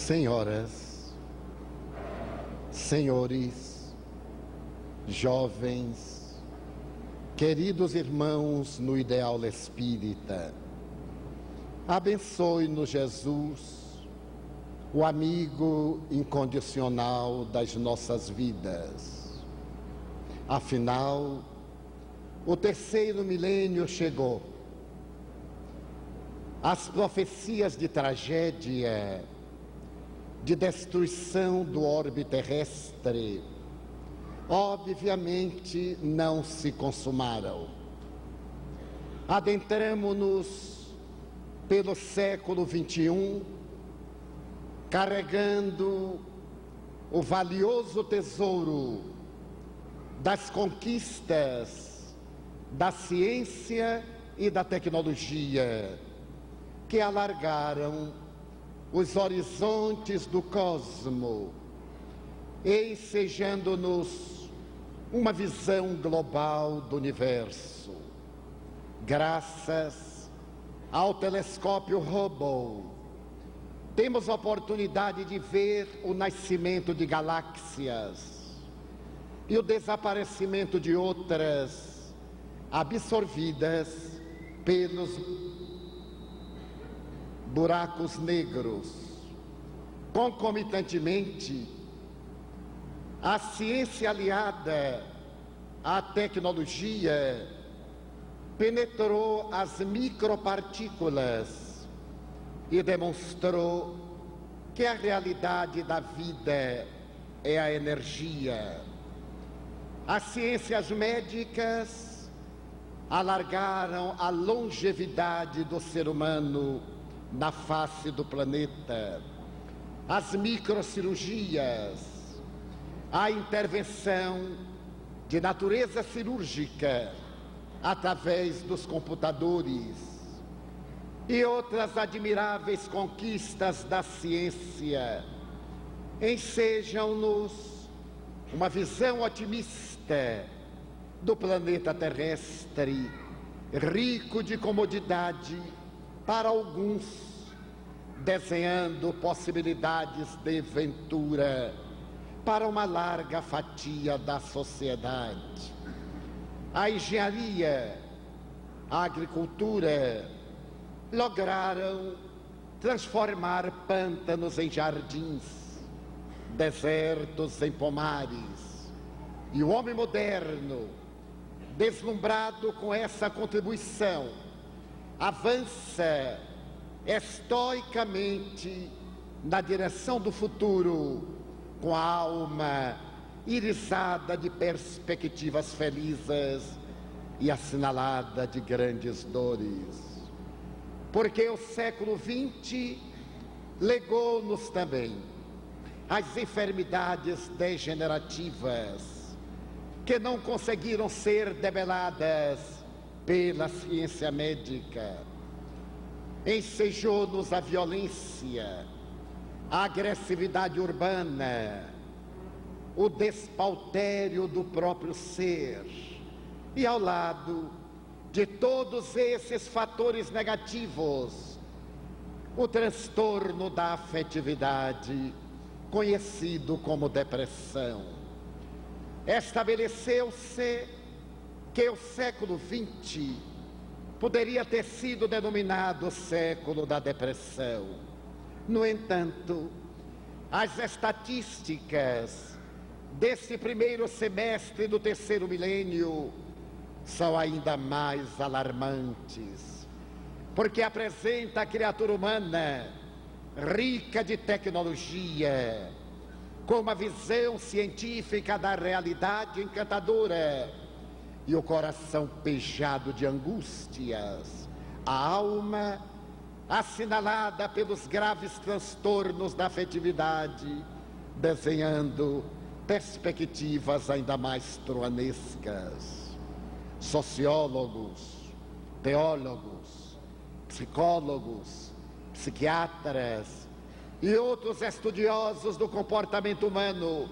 Senhoras, senhores, jovens, queridos irmãos no ideal espírita, abençoe-nos Jesus, o amigo incondicional das nossas vidas. Afinal, o terceiro milênio chegou. As profecias de tragédia, de destruição do orbe terrestre, obviamente não se consumaram. Adentramo-nos pelo século XXI, carregando o valioso tesouro das conquistas da ciência e da tecnologia, que alargaram os horizontes do cosmo, ensejando-nos uma visão global do universo. Graças ao telescópio Hubble, temos a oportunidade de ver o nascimento de galáxias e o desaparecimento de outras, absorvidas pelos buracos negros. Concomitantemente, a ciência aliada à tecnologia penetrou as micropartículas e demonstrou que a realidade da vida é a energia. As ciências médicas alargaram a longevidade do ser humano na face do planeta. As microcirurgias, a intervenção de natureza cirúrgica através dos computadores e outras admiráveis conquistas da ciência ensejam-nos uma visão otimista do planeta terrestre, rico de comodidade para alguns, desenhando possibilidades de ventura para uma larga fatia da sociedade. A engenharia, a agricultura lograram transformar pântanos em jardins, desertos em pomares. E o homem moderno, deslumbrado com essa contribuição, avança estoicamente na direção do futuro, com a alma irisada de perspectivas felizes e assinalada de grandes dores. Porque o século XX legou-nos também as enfermidades degenerativas que não conseguiram ser debeladas pela ciência médica. Ensejou-nos a violência, a agressividade urbana, o despautério do próprio ser. E ao lado de todos esses fatores negativos, o transtorno da afetividade, conhecido como depressão. Estabeleceu-se que o século XX poderia ter sido denominado o século da depressão. No entanto, as estatísticas desse primeiro semestre do terceiro milênio são ainda mais alarmantes, porque apresenta a criatura humana rica de tecnologia, com uma visão científica da realidade encantadora, e o coração pejado de angústias, a alma assinalada pelos graves transtornos da afetividade, desenhando perspectivas ainda mais truanescas. Sociólogos, teólogos, psicólogos, psiquiatras e outros estudiosos do comportamento humano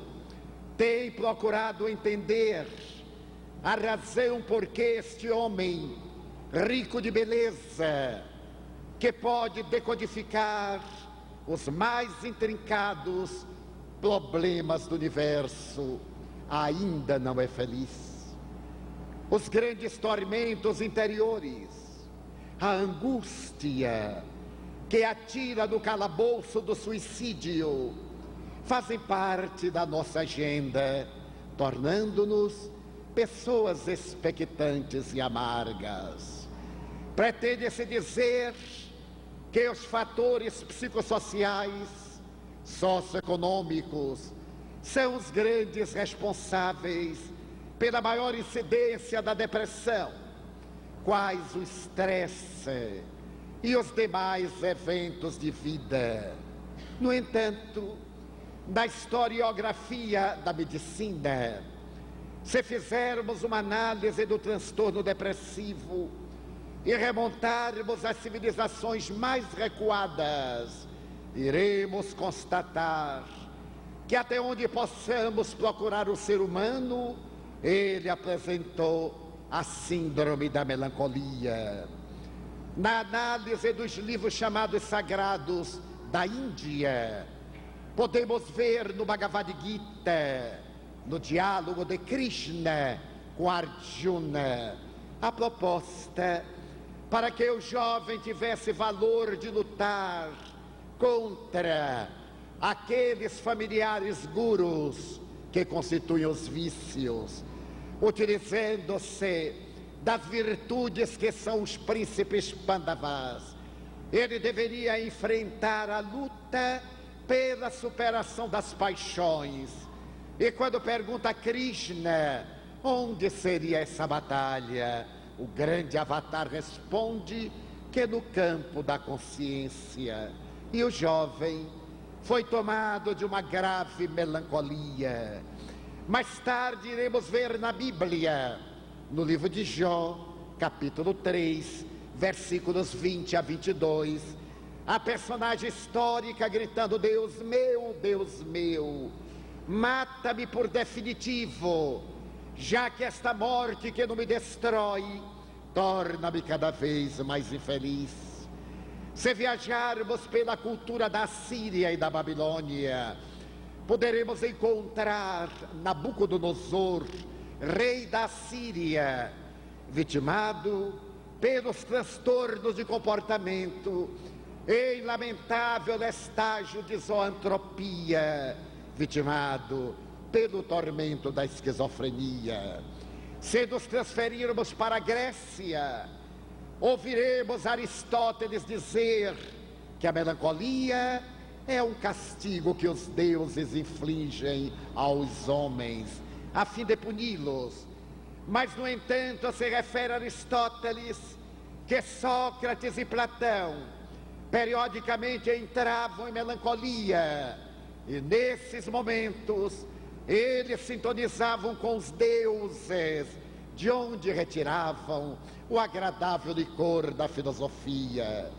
têm procurado entender a razão por que este homem rico de beleza, que pode decodificar os mais intrincados problemas do universo, ainda não é feliz. Os grandes tormentos interiores, a angústia que atira no calabouço do suicídio, fazem parte da nossa agenda, tornando-nos pessoas expectantes e amargas. Pretende-se dizer que os fatores psicossociais, socioeconômicos, são os grandes responsáveis pela maior incidência da depressão, quais o estresse e os demais eventos de vida. No entanto, na historiografia da medicina, se fizermos uma análise do transtorno depressivo e remontarmos às civilizações mais recuadas, iremos constatar que até onde possamos procurar o ser humano, ele apresentou a síndrome da melancolia. Na análise dos livros chamados sagrados da Índia, podemos ver no Bhagavad Gita, no diálogo de Krishna com Arjuna, a proposta para que o jovem tivesse valor de lutar contra aqueles familiares gurus que constituem os vícios, utilizando-se das virtudes que são os príncipes Pandavas. Ele deveria enfrentar a luta pela superação das paixões. E quando pergunta a Krishna onde seria essa batalha, o grande avatar responde que no campo da consciência. E o jovem foi tomado de uma grave melancolia. Mais tarde iremos ver na Bíblia, no livro de Jó, capítulo 3, versículos 20 a 22, a personagem histórica gritando: Deus meu, mata-me por definitivo, já que esta morte que não me destrói, torna-me cada vez mais infeliz. Se viajarmos pela cultura da Síria e da Babilônia, poderemos encontrar Nabucodonosor, rei da Síria, vitimado pelos transtornos de comportamento, em lamentável estágio de zoantropia, vitimado pelo tormento da esquizofrenia. Se nos transferirmos para a Grécia, ouviremos Aristóteles dizer que a melancolia é um castigo que os deuses infligem aos homens, a fim de puni-los. Mas, no entanto, se refere a Aristóteles que Sócrates e Platão periodicamente entravam em melancolia, e nesses momentos eles sintonizavam com os deuses, de onde retiravam o agradável licor da filosofia.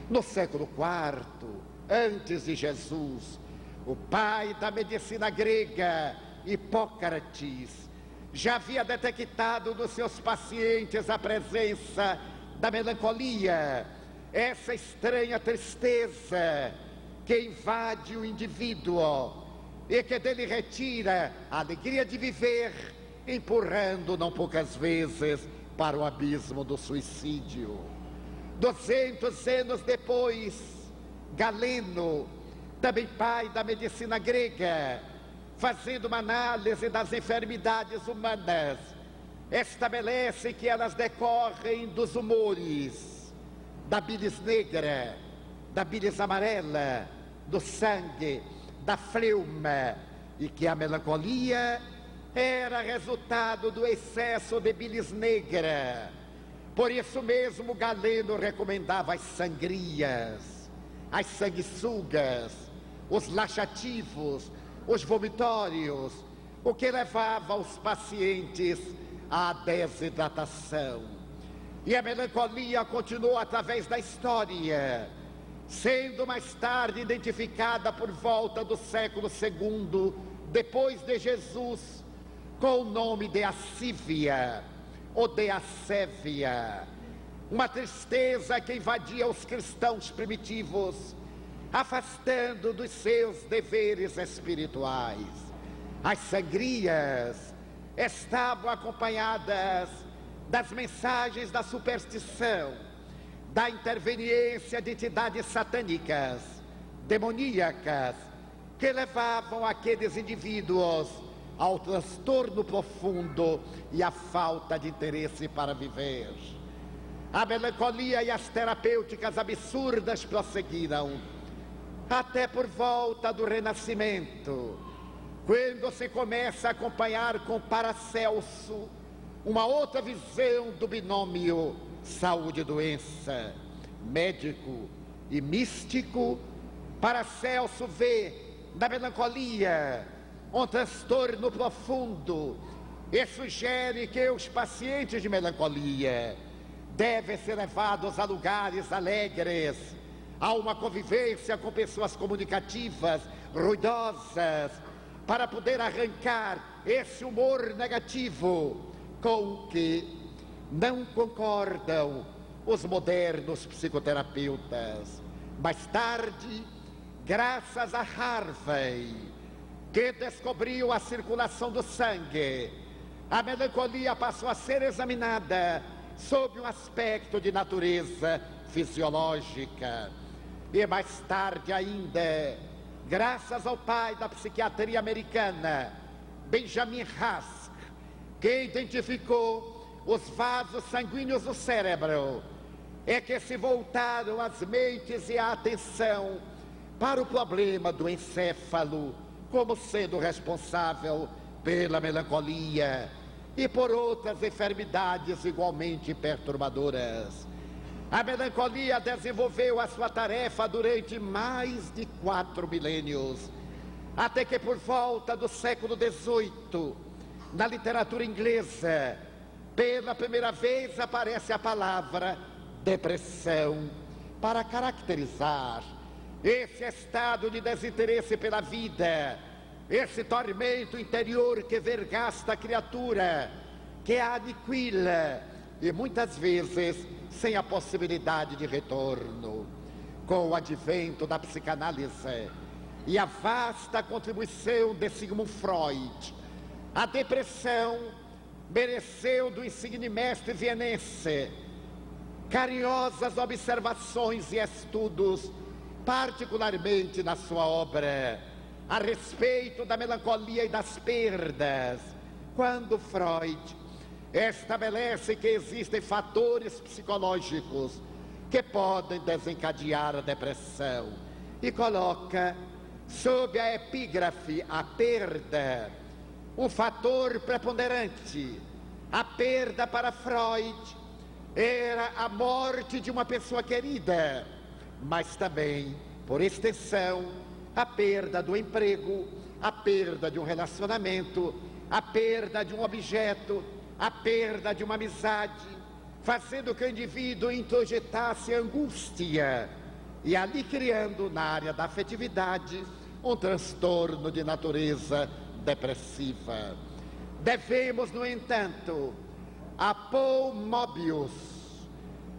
No século IV, antes de Jesus, o pai da medicina grega, Hipócrates, já havia detectado nos seus pacientes a presença da melancolia, essa estranha tristeza que invade o indivíduo e que dele retira a alegria de viver, empurrando não poucas vezes para o abismo do suicídio. 200 anos depois, Galeno, também pai da medicina grega, fazendo uma análise das enfermidades humanas, estabelece que elas decorrem dos humores, da bilis negra, da bilis amarela, do sangue, da fleuma, e que a melancolia era resultado do excesso de bilis negra. Por isso mesmo Galeno recomendava as sangrias, as sanguessugas, os laxativos, os vomitórios, o que levava os pacientes à desidratação. E a melancolia continuou através da história, sendo mais tarde identificada por volta do século II, depois de Jesus, com o nome de assívia ou de assévia, uma tristeza que invadia os cristãos primitivos afastando dos seus deveres espirituais. As sangrias estavam acompanhadas das mensagens da superstição, da interveniência de entidades satânicas, demoníacas, que levavam aqueles indivíduos ao transtorno profundo e à falta de interesse para viver. A melancolia e as terapêuticas absurdas prosseguiram até por volta do Renascimento, quando se começa a acompanhar com Paracelso uma outra visão do binômio saúde e doença, médico e místico. Paracelso vê na melancolia um transtorno profundo e sugere que os pacientes de melancolia devem ser levados a lugares alegres, a uma convivência com pessoas comunicativas, ruidosas, para poder arrancar esse humor negativo com o que não concordam os modernos psicoterapeutas. Mais tarde, graças a Harvey, que descobriu a circulação do sangue, a melancolia passou a ser examinada sob um aspecto de natureza fisiológica. E mais tarde ainda, graças ao pai da psiquiatria americana, Benjamin Rask, que identificou os vasos sanguíneos do cérebro, é que se voltaram as mentes e a atenção para o problema do encéfalo, como sendo responsável pela melancolia e por outras enfermidades igualmente perturbadoras. A melancolia desenvolveu a sua tarefa durante mais de 4 milênios, até que por volta do século XVIII, na literatura inglesa, pela primeira vez aparece a palavra depressão para caracterizar esse estado de desinteresse pela vida, esse tormento interior que vergasta a criatura, que a aniquila e muitas vezes sem a possibilidade de retorno. Com o advento da psicanálise e a vasta contribuição de Sigmund Freud, a depressão mereceu do insigne mestre vienense carinhosas observações e estudos, particularmente na sua obra a respeito da melancolia e das perdas, quando Freud estabelece que existem fatores psicológicos que podem desencadear a depressão e coloca sob a epígrafe a perda, um fator preponderante. A perda para Freud era a morte de uma pessoa querida, mas também, por extensão, a perda do emprego, a perda de um relacionamento, a perda de um objeto, a perda de uma amizade, fazendo que o indivíduo introjetasse angústia e ali criando na área da afetividade um transtorno de natureza depressiva. Devemos, no entanto, a Paul Mobius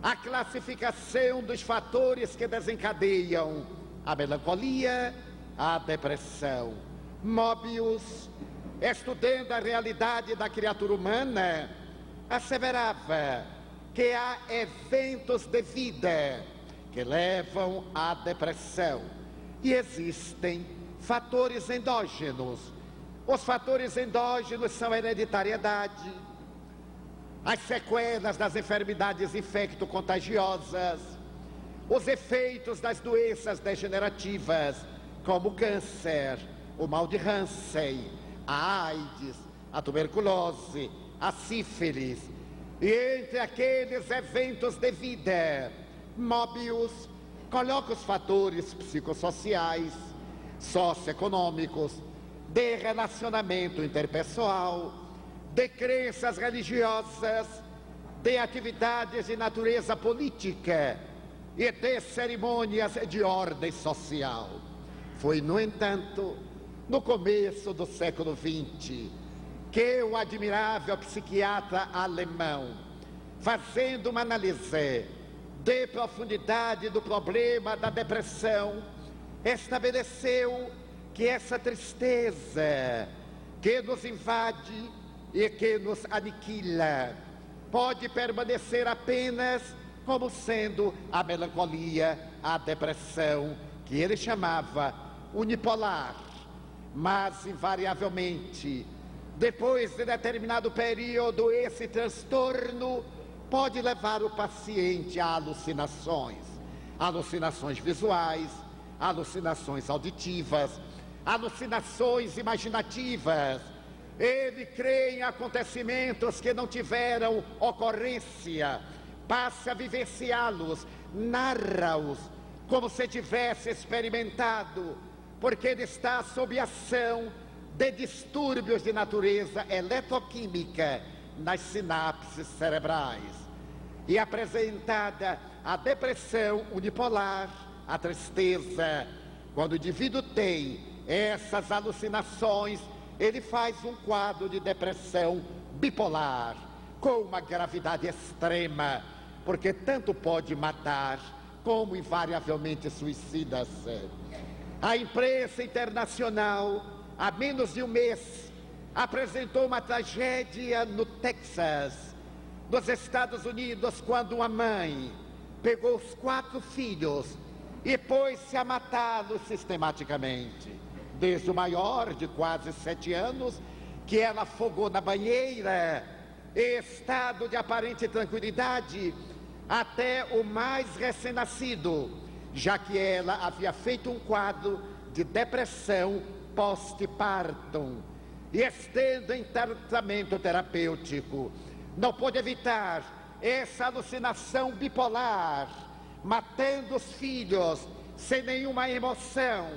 a classificação dos fatores que desencadeiam a melancolia, a depressão. Mobius, estudando a realidade da criatura humana, asseverava que há eventos de vida que levam à depressão e existem fatores endógenos. Os fatores endógenos são a hereditariedade, as sequelas das enfermidades infecto-contagiosas, os efeitos das doenças degenerativas, como o câncer, o mal de Hansen, a AIDS, a tuberculose, a sífilis. E entre aqueles eventos de vida, Mobius coloca os fatores psicossociais, socioeconômicos, de relacionamento interpessoal, de crenças religiosas, de atividades de natureza política e de cerimônias de ordem social. Foi, no entanto, no começo do século XX, que o admirável psiquiatra alemão, fazendo uma análise de profundidade do problema da depressão, estabeleceu que essa tristeza que nos invade e que nos aniquila pode permanecer apenas como sendo a melancolia, a depressão, que ele chamava unipolar. Mas, invariavelmente, depois de determinado período, esse transtorno pode levar o paciente a alucinações visuais, alucinações auditivas, alucinações imaginativas. Ele crê em acontecimentos que não tiveram ocorrência, passa a vivenciá-los, narra-os como se tivesse experimentado, porque ele está sob ação de distúrbios de natureza eletroquímica nas sinapses cerebrais. E apresentada a depressão unipolar, a tristeza, quando o indivíduo tem essas alucinações, ele faz um quadro de depressão bipolar, com uma gravidade extrema, porque tanto pode matar, como invariavelmente suicida-se. A imprensa internacional, há menos de um mês, apresentou uma tragédia no Texas, nos Estados Unidos, quando uma mãe pegou os 4 filhos e pôs-se a matá-los sistematicamente. Desde o maior, de quase 7 anos, que ela afogou na banheira, em estado de aparente tranquilidade, até o mais recém-nascido, já que ela havia feito um quadro de depressão pós-partum, e estando em tratamento terapêutico, não pôde evitar essa alucinação bipolar, matando os filhos sem nenhuma emoção,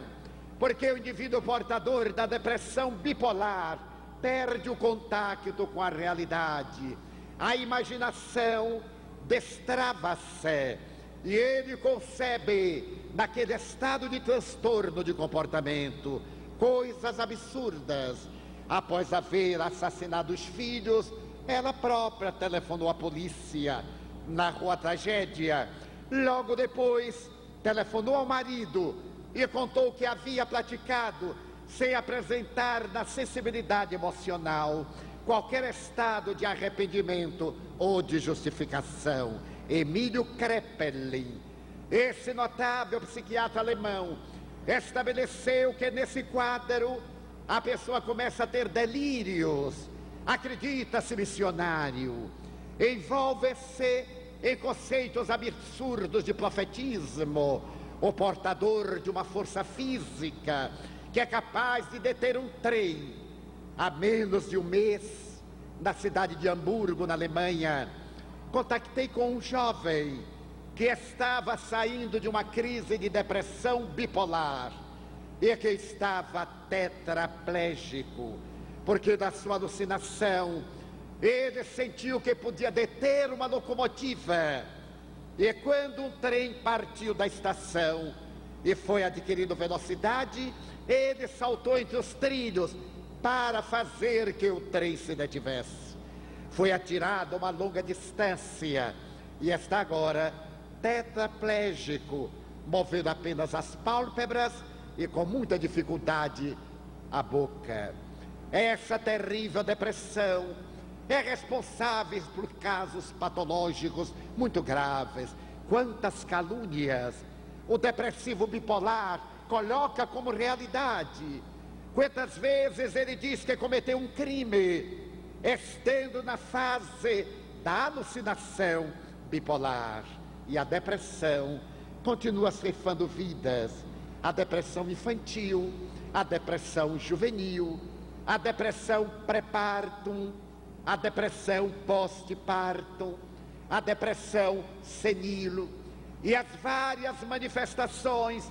porque o indivíduo portador da depressão bipolar perde o contato com a realidade, a imaginação destrava-se e ele concebe, naquele estado de transtorno de comportamento, coisas absurdas. Após haver assassinado os filhos, ela própria telefonou à polícia, narrou a tragédia. Logo depois, telefonou ao marido e contou o que havia praticado, sem apresentar na sensibilidade emocional qualquer estado de arrependimento ou de justificação. Emílio Kraepelin, esse notável psiquiatra alemão, estabeleceu que nesse quadro a pessoa começa a ter delírios, acredita-se missionário, envolve-se em conceitos absurdos de profetismo, o portador de uma força física que é capaz de deter um trem. Há menos de um mês, na cidade de Hamburgo, na Alemanha, contactei com um jovem que estava saindo de uma crise de depressão bipolar e que estava tetraplégico, porque da sua alucinação ele sentiu que podia deter uma locomotiva. E quando um trem partiu da estação e foi adquirindo velocidade, ele saltou entre os trilhos para fazer que o trem se detivesse. Foi atirado a uma longa distância e está agora tetraplégico, movendo apenas as pálpebras e com muita dificuldade a boca. Essa terrível depressão é responsável por casos patológicos muito graves. Quantas calúnias o depressivo bipolar coloca como realidade. Quantas vezes ele diz que cometeu um crime, estando na fase da alucinação bipolar. E a depressão continua ceifando vidas. A depressão infantil, a depressão juvenil, a depressão pré-partum, a depressão pós-partum, a depressão senil e as várias manifestações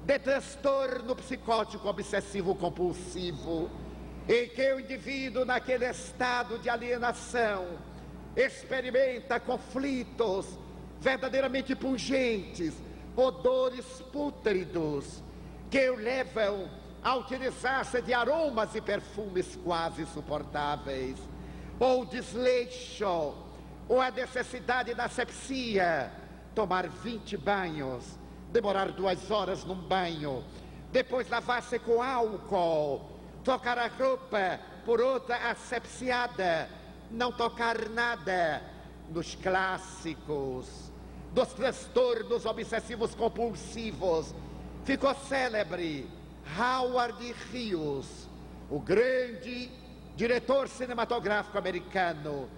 de transtorno psicótico obsessivo compulsivo, em que o indivíduo, naquele estado de alienação, experimenta conflitos verdadeiramente pungentes, odores pútridos, que o levam a utilizar-se de aromas e perfumes quase insuportáveis, ou desleixo, ou a necessidade da asepsia, tomar 20 banhos, demorar 2 horas num banho, depois lavar-se com álcool, trocar a roupa por outra asepsiada, não tocar nada. Nos clássicos dos transtornos obsessivos compulsivos ficou célebre Howard Hughes, o grande diretor cinematográfico americano,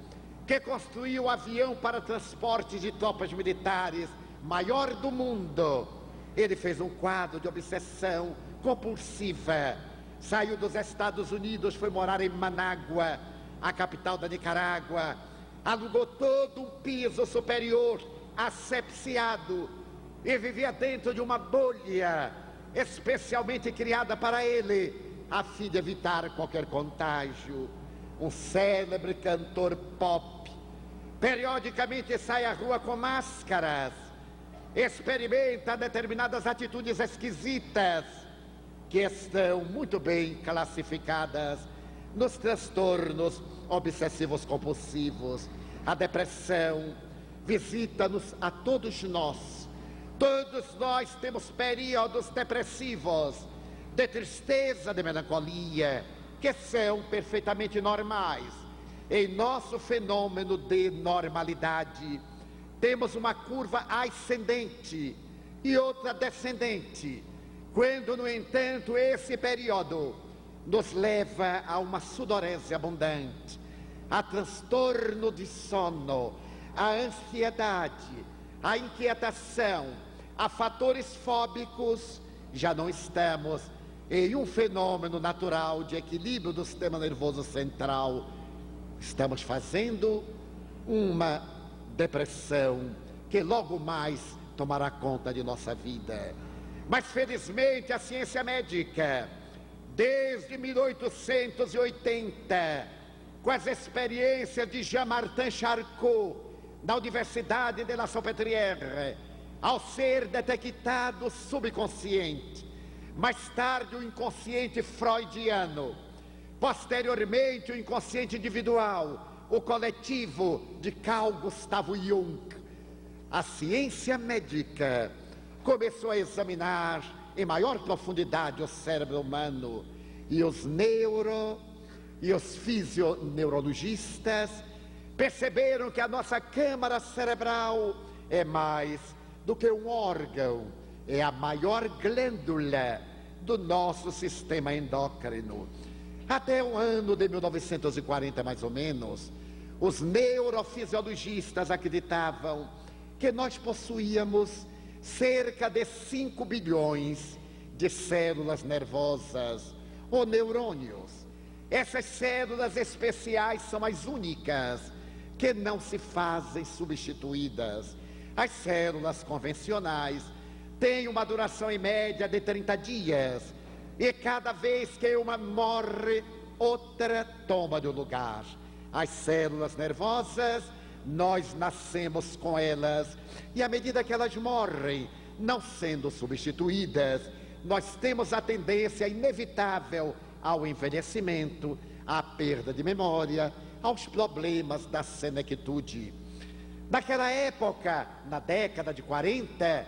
que construiu o avião para transporte de tropas militares maior do mundo. Ele fez um quadro de obsessão compulsiva. Saiu dos Estados Unidos, foi morar em Manágua, a capital da Nicarágua. Alugou todo um piso superior, asepsiado, e vivia dentro de uma bolha especialmente criada para ele, a fim de evitar qualquer contágio. Um célebre cantor pop periodicamente sai à rua com máscaras, experimenta determinadas atitudes esquisitas que estão muito bem classificadas nos transtornos obsessivos compulsivos. A depressão visita-nos a todos nós. Todos nós temos períodos depressivos, de tristeza, de melancolia, que são perfeitamente normais. Em nosso fenômeno de normalidade, temos uma curva ascendente e outra descendente. Quando, no entanto, esse período nos leva a uma sudorese abundante, a transtorno de sono, a ansiedade, a inquietação, a fatores fóbicos, já não estamos em um fenômeno natural de equilíbrio do sistema nervoso central. Estamos fazendo uma depressão que logo mais tomará conta de nossa vida. Mas felizmente a ciência médica, desde 1880, com as experiências de Jean-Martin Charcot, da Universidade de La Salpêtrière, ao ser detectado o subconsciente, mais tarde o inconsciente freudiano, posteriormente o inconsciente individual, o coletivo de Carl Gustav Jung, a ciência médica começou a examinar em maior profundidade o cérebro humano, e os e os fisioneurologistas perceberam que a nossa câmara cerebral é mais do que um órgão, é a maior glândula do nosso sistema endócrino. Até o ano de 1940, mais ou menos, os neurofisiologistas acreditavam que nós possuíamos cerca de 5 bilhões de células nervosas ou neurônios. Essas células especiais são as únicas que não se fazem substituídas. As células convencionais têm uma duração em média de 30 dias, e cada vez que uma morre, outra toma de lugar. As células nervosas, nós nascemos com elas, e à medida que elas morrem, não sendo substituídas, nós temos a tendência inevitável ao envelhecimento, à perda de memória, aos problemas da senectude. Naquela época, na década de 40,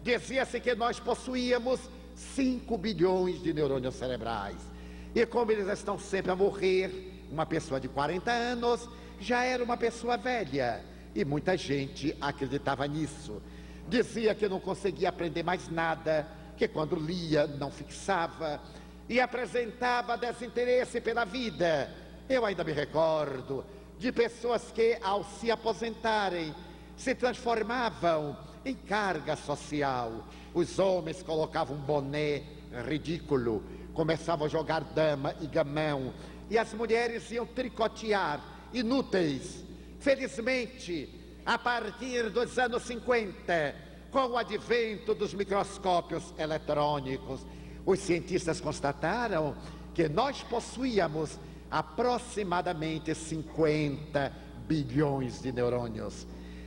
dizia-se que nós possuíamos 5 bilhões de neurônios cerebrais. E como eles estão sempre a morrer, uma pessoa de 40 anos já era uma pessoa velha. E muita gente acreditava nisso. Dizia que não conseguia aprender mais nada, que quando lia não fixava e apresentava desinteresse pela vida. Eu ainda me recordo de pessoas que, ao se aposentarem, se transformavam em carga social. Os homens colocavam um boné ridículo, começavam a jogar dama e gamão, e as mulheres iam tricotear, inúteis. Felizmente, a partir dos anos 50, com o advento dos microscópios eletrônicos, os cientistas constataram que nós possuíamos aproximadamente 50 bilhões de neurônios.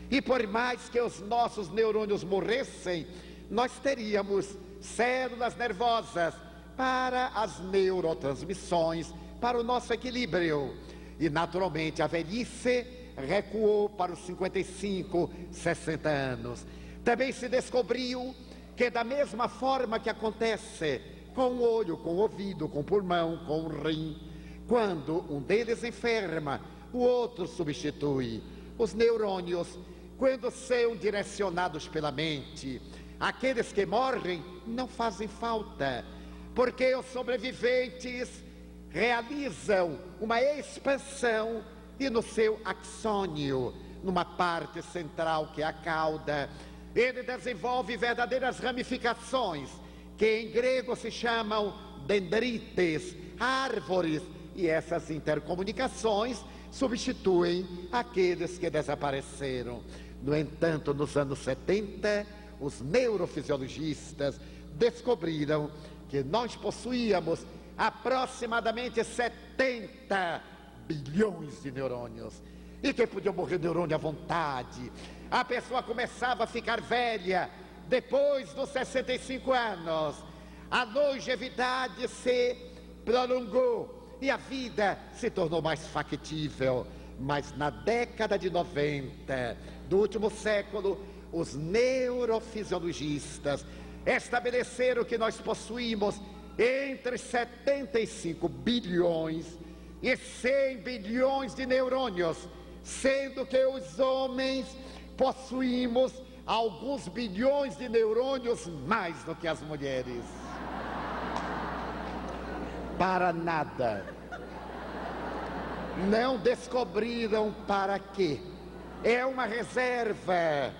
E por mais que os nossos neurônios morressem, nós teríamos células nervosas para as neurotransmissões, para o nosso equilíbrio. E naturalmente a velhice recuou para os 55, 60 anos. Também se descobriu que da mesma forma que acontece com o olho, com o ouvido, com o pulmão, com o rim, quando um deles enferma, o outro substitui. Os neurônios, quando são direcionados pela mente, aqueles que morrem não fazem falta, porque os sobreviventes realizam uma expansão e no seu axônio, numa parte central que é a cauda, ele desenvolve verdadeiras ramificações, que em grego se chamam dendrites, árvores, e essas intercomunicações substituem aqueles que desapareceram. No entanto, nos anos 70, os neurofisiologistas descobriram que nós possuíamos aproximadamente 70 bilhões de neurônios, e que podia morrer neurônio à vontade. A pessoa começava a ficar velha depois dos 65 anos, a longevidade se prolongou e a vida se tornou mais factível. Mas na década de 90 do último século, os neurofisiologistas estabeleceram que nós possuímos entre 75 bilhões e 100 bilhões de neurônios, sendo que os homens possuímos alguns bilhões de neurônios mais do que as mulheres. Para nada. Não descobriram para quê. É uma reserva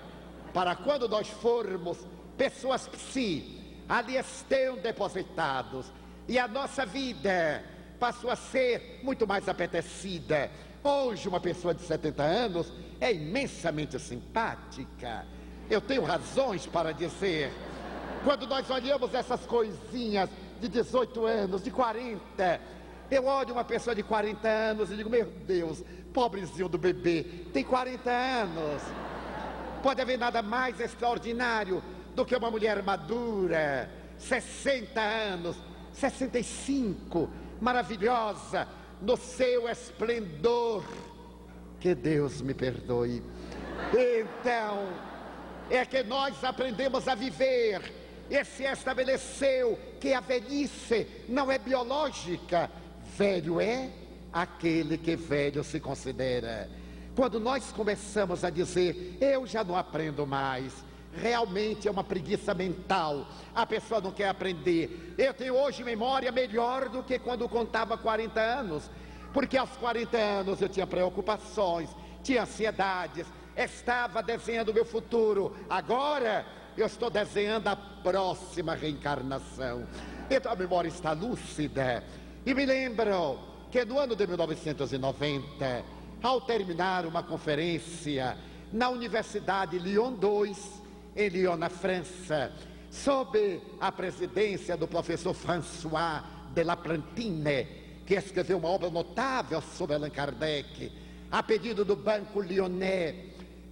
para quando nós formos pessoas psi, ali estão depositados, e a nossa vida passou a ser muito mais apetecida. Hoje uma pessoa de 70 anos é imensamente simpática. Eu tenho razões para dizer, quando nós olhamos essas coisinhas de 18 anos, de 40, eu olho uma pessoa de 40 anos e digo, meu Deus, pobrezinho do bebê, tem 40 anos. Pode haver nada mais extraordinário do que uma mulher madura, 60 anos, 65, maravilhosa, no seu esplendor. Que Deus me perdoe. Então, é que nós aprendemos a viver, e se estabeleceu que a velhice não é biológica. Velho é aquele que velho se considera. Quando nós começamos a dizer, eu já não aprendo mais, realmente é uma preguiça mental. A pessoa não quer aprender. Eu tenho hoje memória melhor do que quando contava 40 anos, porque aos 40 anos eu tinha preocupações, tinha ansiedades, estava desenhando o meu futuro. Agora eu estou desenhando a próxima reencarnação. Então a memória está lúcida. E me lembro que no ano de 1990, ao terminar uma conferência na Universidade Lyon 2, em Lyon, na França, sob a presidência do professor François de Laplantine, que escreveu uma obra notável sobre Allan Kardec, a pedido do Banco Lyonnais,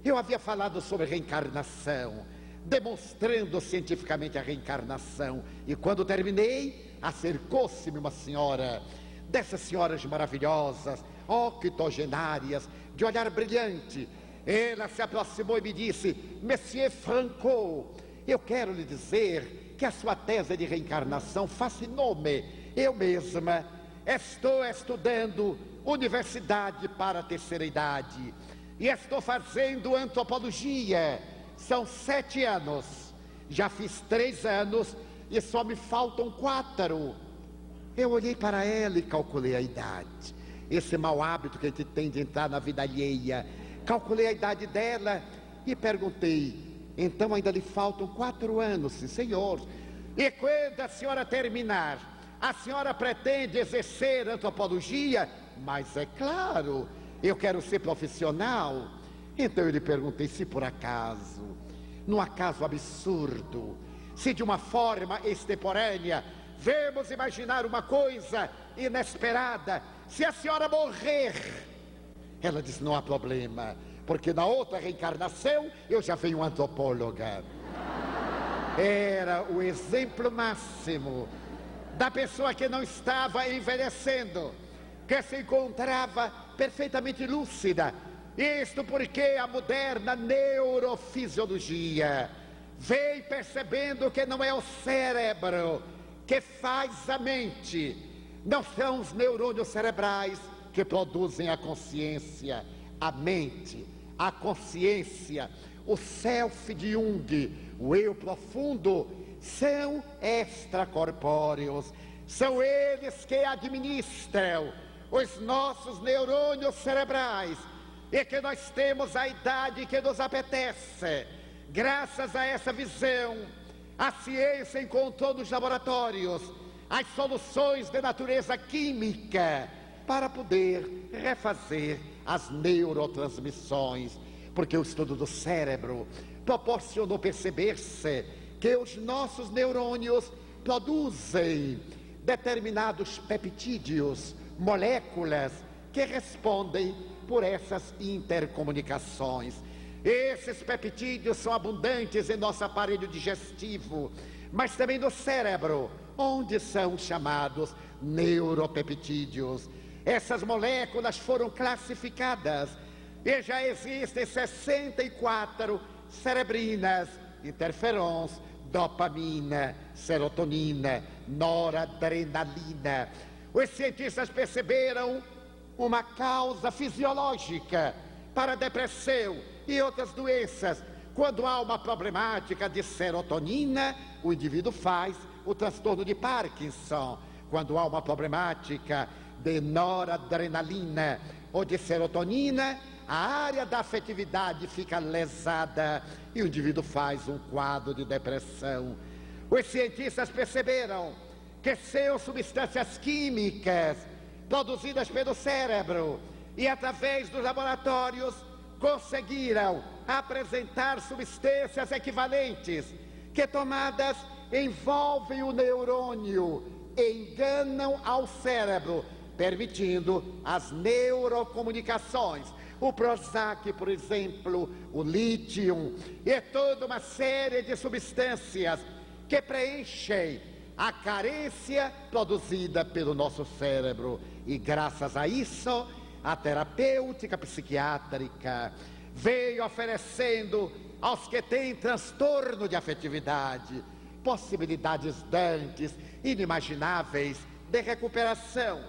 eu havia falado sobre reencarnação, demonstrando cientificamente a reencarnação, e quando terminei, acercou-se-me uma senhora, dessas senhoras maravilhosas, octogenárias, de olhar brilhante. Ela se aproximou e me disse, Monsieur Franco, eu quero lhe dizer que a sua tese de reencarnação fascinou-me. Eu mesma estou estudando universidade para a terceira idade e estou fazendo antropologia. São 7 anos, já fiz 3 anos e só me faltam 4. Eu olhei para ela e calculei a idade. Esse mau hábito que a gente tem de entrar na vida alheia. Calculei a idade dela e perguntei, então ainda lhe faltam 4 anos, sim senhor. E quando a senhora terminar, a senhora pretende exercer antropologia? Mas é claro, eu quero ser profissional. Então eu lhe perguntei se por acaso, num acaso absurdo, se de uma forma extemporânea, vamos imaginar uma coisa inesperada, se a senhora morrer. Ela disse, não há problema, porque na outra reencarnação eu já venho antropóloga. Era o exemplo máximo da pessoa que não estava envelhecendo, que se encontrava perfeitamente lúcida. Isto porque a moderna neurofisiologia vem percebendo que não é o cérebro que faz a mente, não são os neurônios cerebrais que produzem a consciência. A mente, a consciência, o self de Jung, o eu profundo, são extracorpóreos, são eles que administram os nossos neurônios cerebrais, e que nós temos a idade que nos apetece. Graças a essa visão, a ciência encontrou nos laboratórios as soluções de natureza química para poder refazer as neurotransmissões, porque o estudo do cérebro proporcionou perceber-se que os nossos neurônios produzem determinados peptídeos, moléculas que respondem por essas intercomunicações. Esses peptídeos são abundantes em nosso aparelho digestivo, mas também no cérebro, onde são chamados neuropeptídeos. Essas moléculas foram classificadas e já existem 64 cerebrinas, interferons, dopamina, serotonina, noradrenalina. Os cientistas perceberam uma causa fisiológica para a depressão e outras doenças. Quando há uma problemática de serotonina, o indivíduo faz o transtorno de Parkinson. Quando há uma problemática de noradrenalina ou de serotonina, a área da afetividade fica lesada e o indivíduo faz um quadro de depressão. Os cientistas perceberam que são substâncias químicas produzidas pelo cérebro e através dos laboratórios conseguiram apresentar substâncias equivalentes que, tomadas, envolvem o neurônio e enganam ao cérebro, permitindo as neurocomunicações. O Prozac, por exemplo, o lítio e toda uma série de substâncias que preenchem a carência produzida pelo nosso cérebro. E graças a isso, a terapêutica psiquiátrica veio oferecendo aos que têm transtorno de afetividade possibilidades dantes, inimagináveis de recuperação.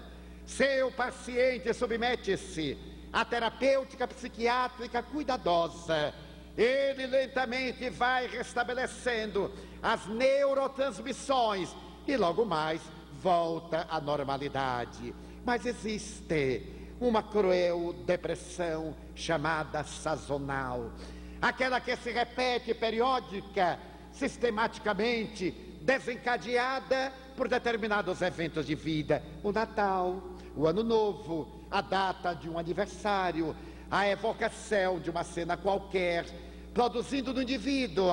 Se o paciente submete-se à terapêutica psiquiátrica cuidadosa, ele lentamente vai restabelecendo as neurotransmissões e logo mais volta à normalidade. Mas existe uma cruel depressão chamada sazonal, aquela que se repete periódica, sistematicamente, desencadeada por determinados eventos de vida. O Natal, o Ano Novo, a data de um aniversário, a evocação de uma cena qualquer, produzindo no indivíduo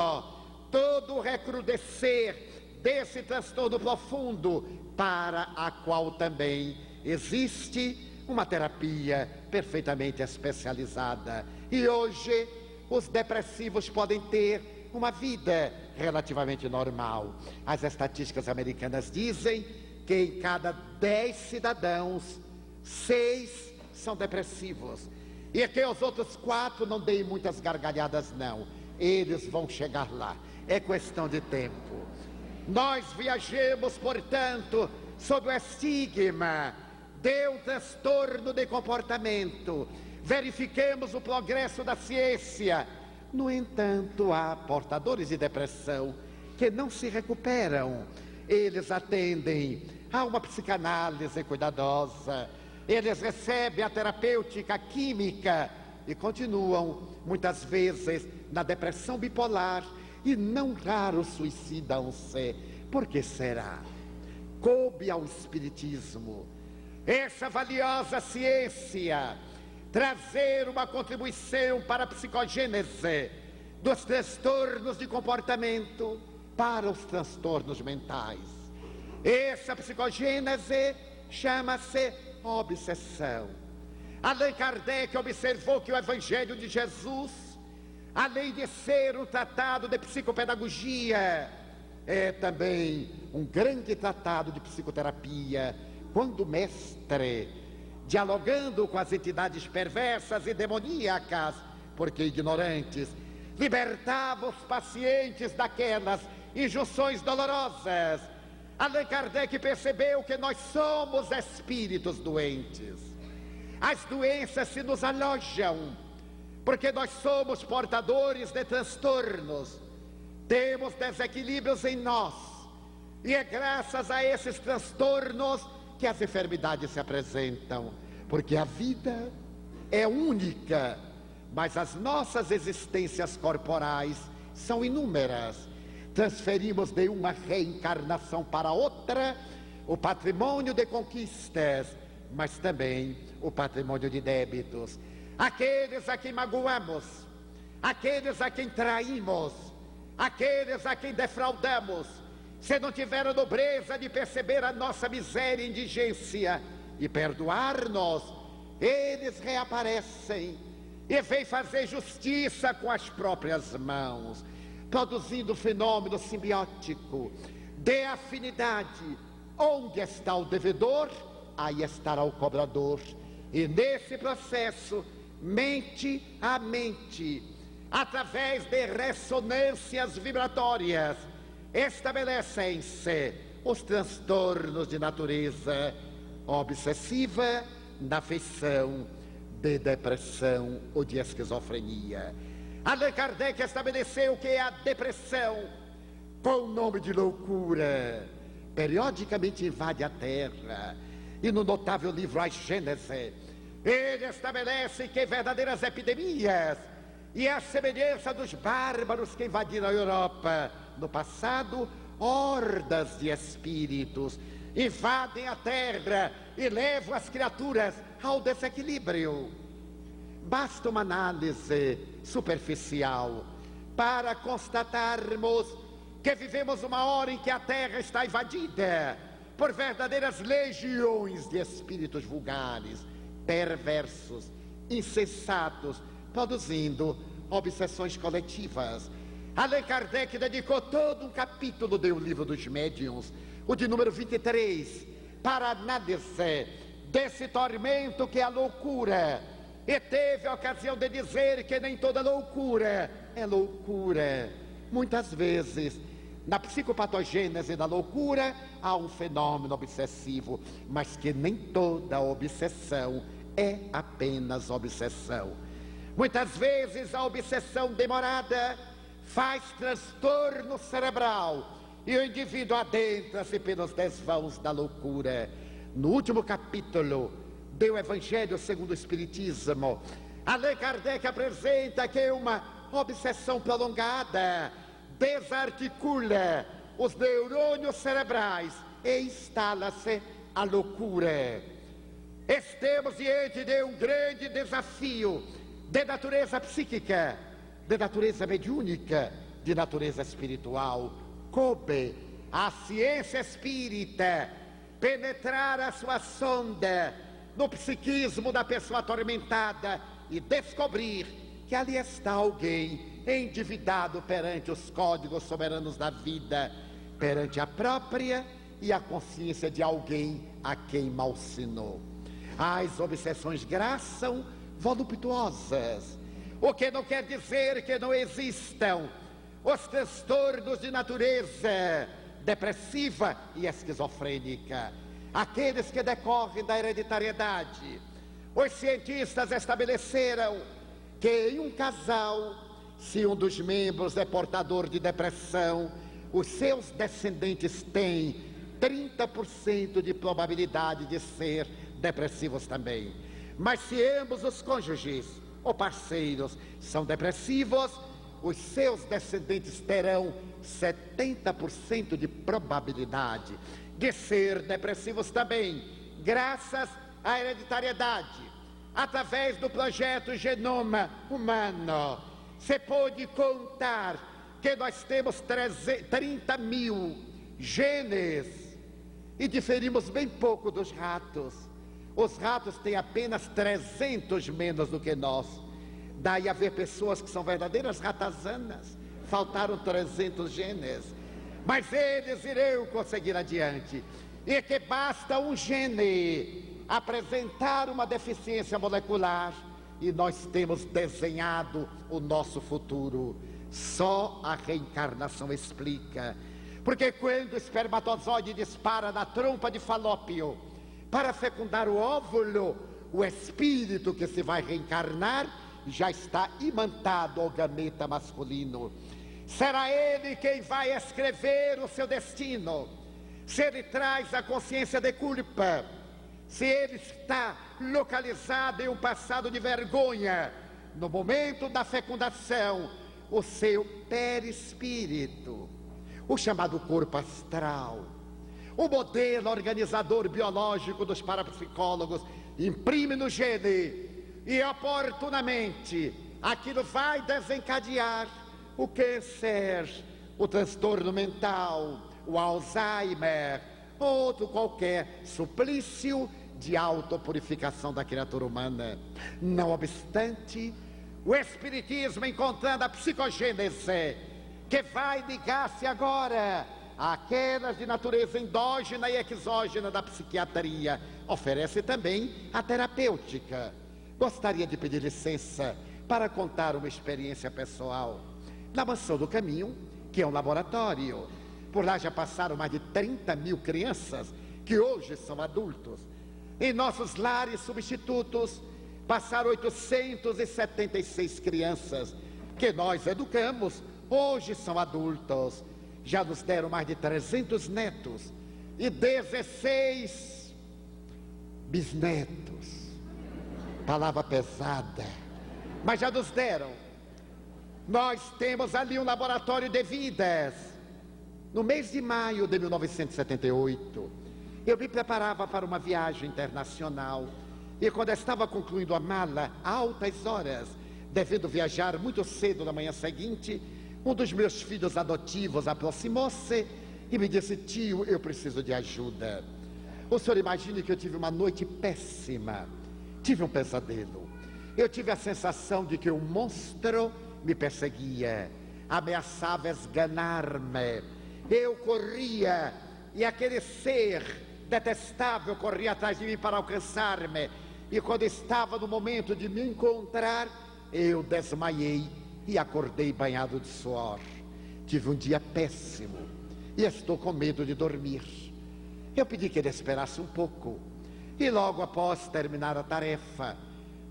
todo o recrudescer desse transtorno profundo, para a qual também existe uma terapia perfeitamente especializada. E hoje os depressivos podem ter uma vida relativamente normal. As estatísticas americanas dizem que em cada 10 cidadãos, 6 são depressivos. E que os outros 4 não deem muitas gargalhadas, não. Eles vão chegar lá. É questão de tempo. Nós viajemos, portanto, sob o estigma de um transtorno de comportamento. Verifiquemos o progresso da ciência. No entanto, há portadores de depressão que não se recuperam. Eles atendem a uma psicanálise cuidadosa, eles recebem a terapêutica química e continuam, muitas vezes, na depressão bipolar e não raro suicidam-se. Por que será? Coube ao Espiritismo, essa valiosa ciência, trazer uma contribuição para a psicogênese dos transtornos de comportamento para os transtornos mentais. Essa psicogênese chama-se obsessão. Allan Kardec observou que o Evangelho de Jesus, além de ser um tratado de psicopedagogia, é também um grande tratado de psicoterapia, quando o mestre, dialogando com as entidades perversas e demoníacas, porque ignorantes, libertava os pacientes daquelas injunções dolorosas. Allan Kardec percebeu que nós somos espíritos doentes. As doenças se nos alojam, porque nós somos portadores de transtornos, temos desequilíbrios em nós, e é graças a esses transtornos que as enfermidades se apresentam, porque a vida é única, mas as nossas existências corporais são inúmeras. Transferimos de uma reencarnação para outra o patrimônio de conquistas, mas também o patrimônio de débitos. Aqueles a quem magoamos, aqueles a quem traímos, aqueles a quem defraudamos, se não tiver a nobreza de perceber a nossa miséria e indigência e perdoar-nos, eles reaparecem e vêm fazer justiça com as próprias mãos, produzindo um fenômeno simbiótico de afinidade. Onde está o devedor, aí estará o cobrador. E nesse processo, mente a mente, através de ressonâncias vibratórias, estabelecem-se os transtornos de natureza obsessiva, na afeição de depressão ou de esquizofrenia. Allan Kardec estabeleceu que a depressão, com o nome de loucura, periodicamente invade a Terra. E no notável livro A Gênese, ele estabelece que verdadeiras epidemias, e a semelhança dos bárbaros que invadiram a Europa no passado, hordas de espíritos invadem a Terra e levam as criaturas ao desequilíbrio. Basta uma análise superficial para constatarmos que vivemos uma hora em que a Terra está invadida por verdadeiras legiões de espíritos vulgares, perversos, insensatos, produzindo obsessões coletivas. Allan Kardec dedicou todo um capítulo do Livro dos Médiuns, o de número 23, para análise desse tormento que é a loucura, e teve a ocasião de dizer que nem toda loucura é loucura. Muitas vezes, na psicopatogênese da loucura, há um fenômeno obsessivo, mas que nem toda obsessão é apenas obsessão. Muitas vezes a obsessão demorada faz transtorno cerebral e o indivíduo adentra-se pelos desvãos da loucura. No último capítulo do Evangelho segundo o Espiritismo, Allan Kardec apresenta que uma obsessão prolongada desarticula os neurônios cerebrais e instala-se a loucura. Estamos diante de um grande desafio de natureza psíquica, de natureza mediúnica, de natureza espiritual. Coube à ciência espírita penetrar a sua sonda no psiquismo da pessoa atormentada e descobrir que ali está alguém endividado perante os códigos soberanos da vida, perante a própria e a consciência de alguém a quem malsinou. As obsessões graçam voluptuosas, o que não quer dizer que não existam os transtornos de natureza depressiva e esquizofrênica, aqueles que decorrem da hereditariedade. Os cientistas estabeleceram que em um casal, se um dos membros é portador de depressão, os seus descendentes têm 30% de probabilidade de ser depressivos também. Mas se ambos os cônjuges ou parceiros são depressivos, os seus descendentes terão 70% de probabilidade de ser depressivos também, graças à hereditariedade. Através do projeto Genoma Humano, se pôde contar que nós temos 30 mil genes e diferimos bem pouco dos ratos. Os ratos têm apenas 300 menos do que nós. Daí haver pessoas que são verdadeiras ratazanas, faltaram 300 genes, mas eles irão conseguir adiante. E que basta um gene apresentar uma deficiência molecular e nós temos desenhado o nosso futuro. Só a reencarnação explica. Porque quando o espermatozoide dispara na trompa de Falópio para fecundar o óvulo, o espírito que se vai reencarnar já está imantado ao gameta masculino. Será ele quem vai escrever o seu destino. Se ele traz a consciência de culpa, se ele está localizado em um passado de vergonha, no momento da fecundação, o seu perispírito, o chamado corpo astral, o modelo organizador biológico dos parapsicólogos, imprime no gene e oportunamente aquilo vai desencadear o câncer, o transtorno mental, o Alzheimer, outro qualquer suplício de autopurificação da criatura humana. Não obstante, o Espiritismo, encontrando a psicogênese, que vai ligar-se agora àquelas de natureza endógena e exógena da psiquiatria, oferece também a terapêutica. Gostaria de pedir licença para contar uma experiência pessoal. Na Mansão do Caminho, que é um laboratório, por lá já passaram mais de 30 mil crianças, que hoje são adultos. Em nossos lares substitutos, passaram 876 crianças, que nós educamos, hoje são adultos. Já nos deram mais de 300 netos e 16 bisnetos. Palavra pesada, mas já nos deram. Nós temos ali um laboratório de vidas. No mês de maio de 1978, eu me preparava para uma viagem internacional. E quando estava concluindo a mala, a altas horas, devendo viajar muito cedo na manhã seguinte, um dos meus filhos adotivos aproximou-se e me disse: tio, eu preciso de ajuda. O senhor imagine que eu tive uma noite péssima. Tive um pesadelo. Eu tive a sensação de que um monstro me perseguia, ameaçava esganar-me. Eu corria e aquele ser detestável corria atrás de mim para alcançar-me. E quando estava no momento de me encontrar, eu desmaiei e acordei banhado de suor. Tive um dia péssimo e estou com medo de dormir. Eu pedi que ele esperasse um pouco e logo após terminar a tarefa,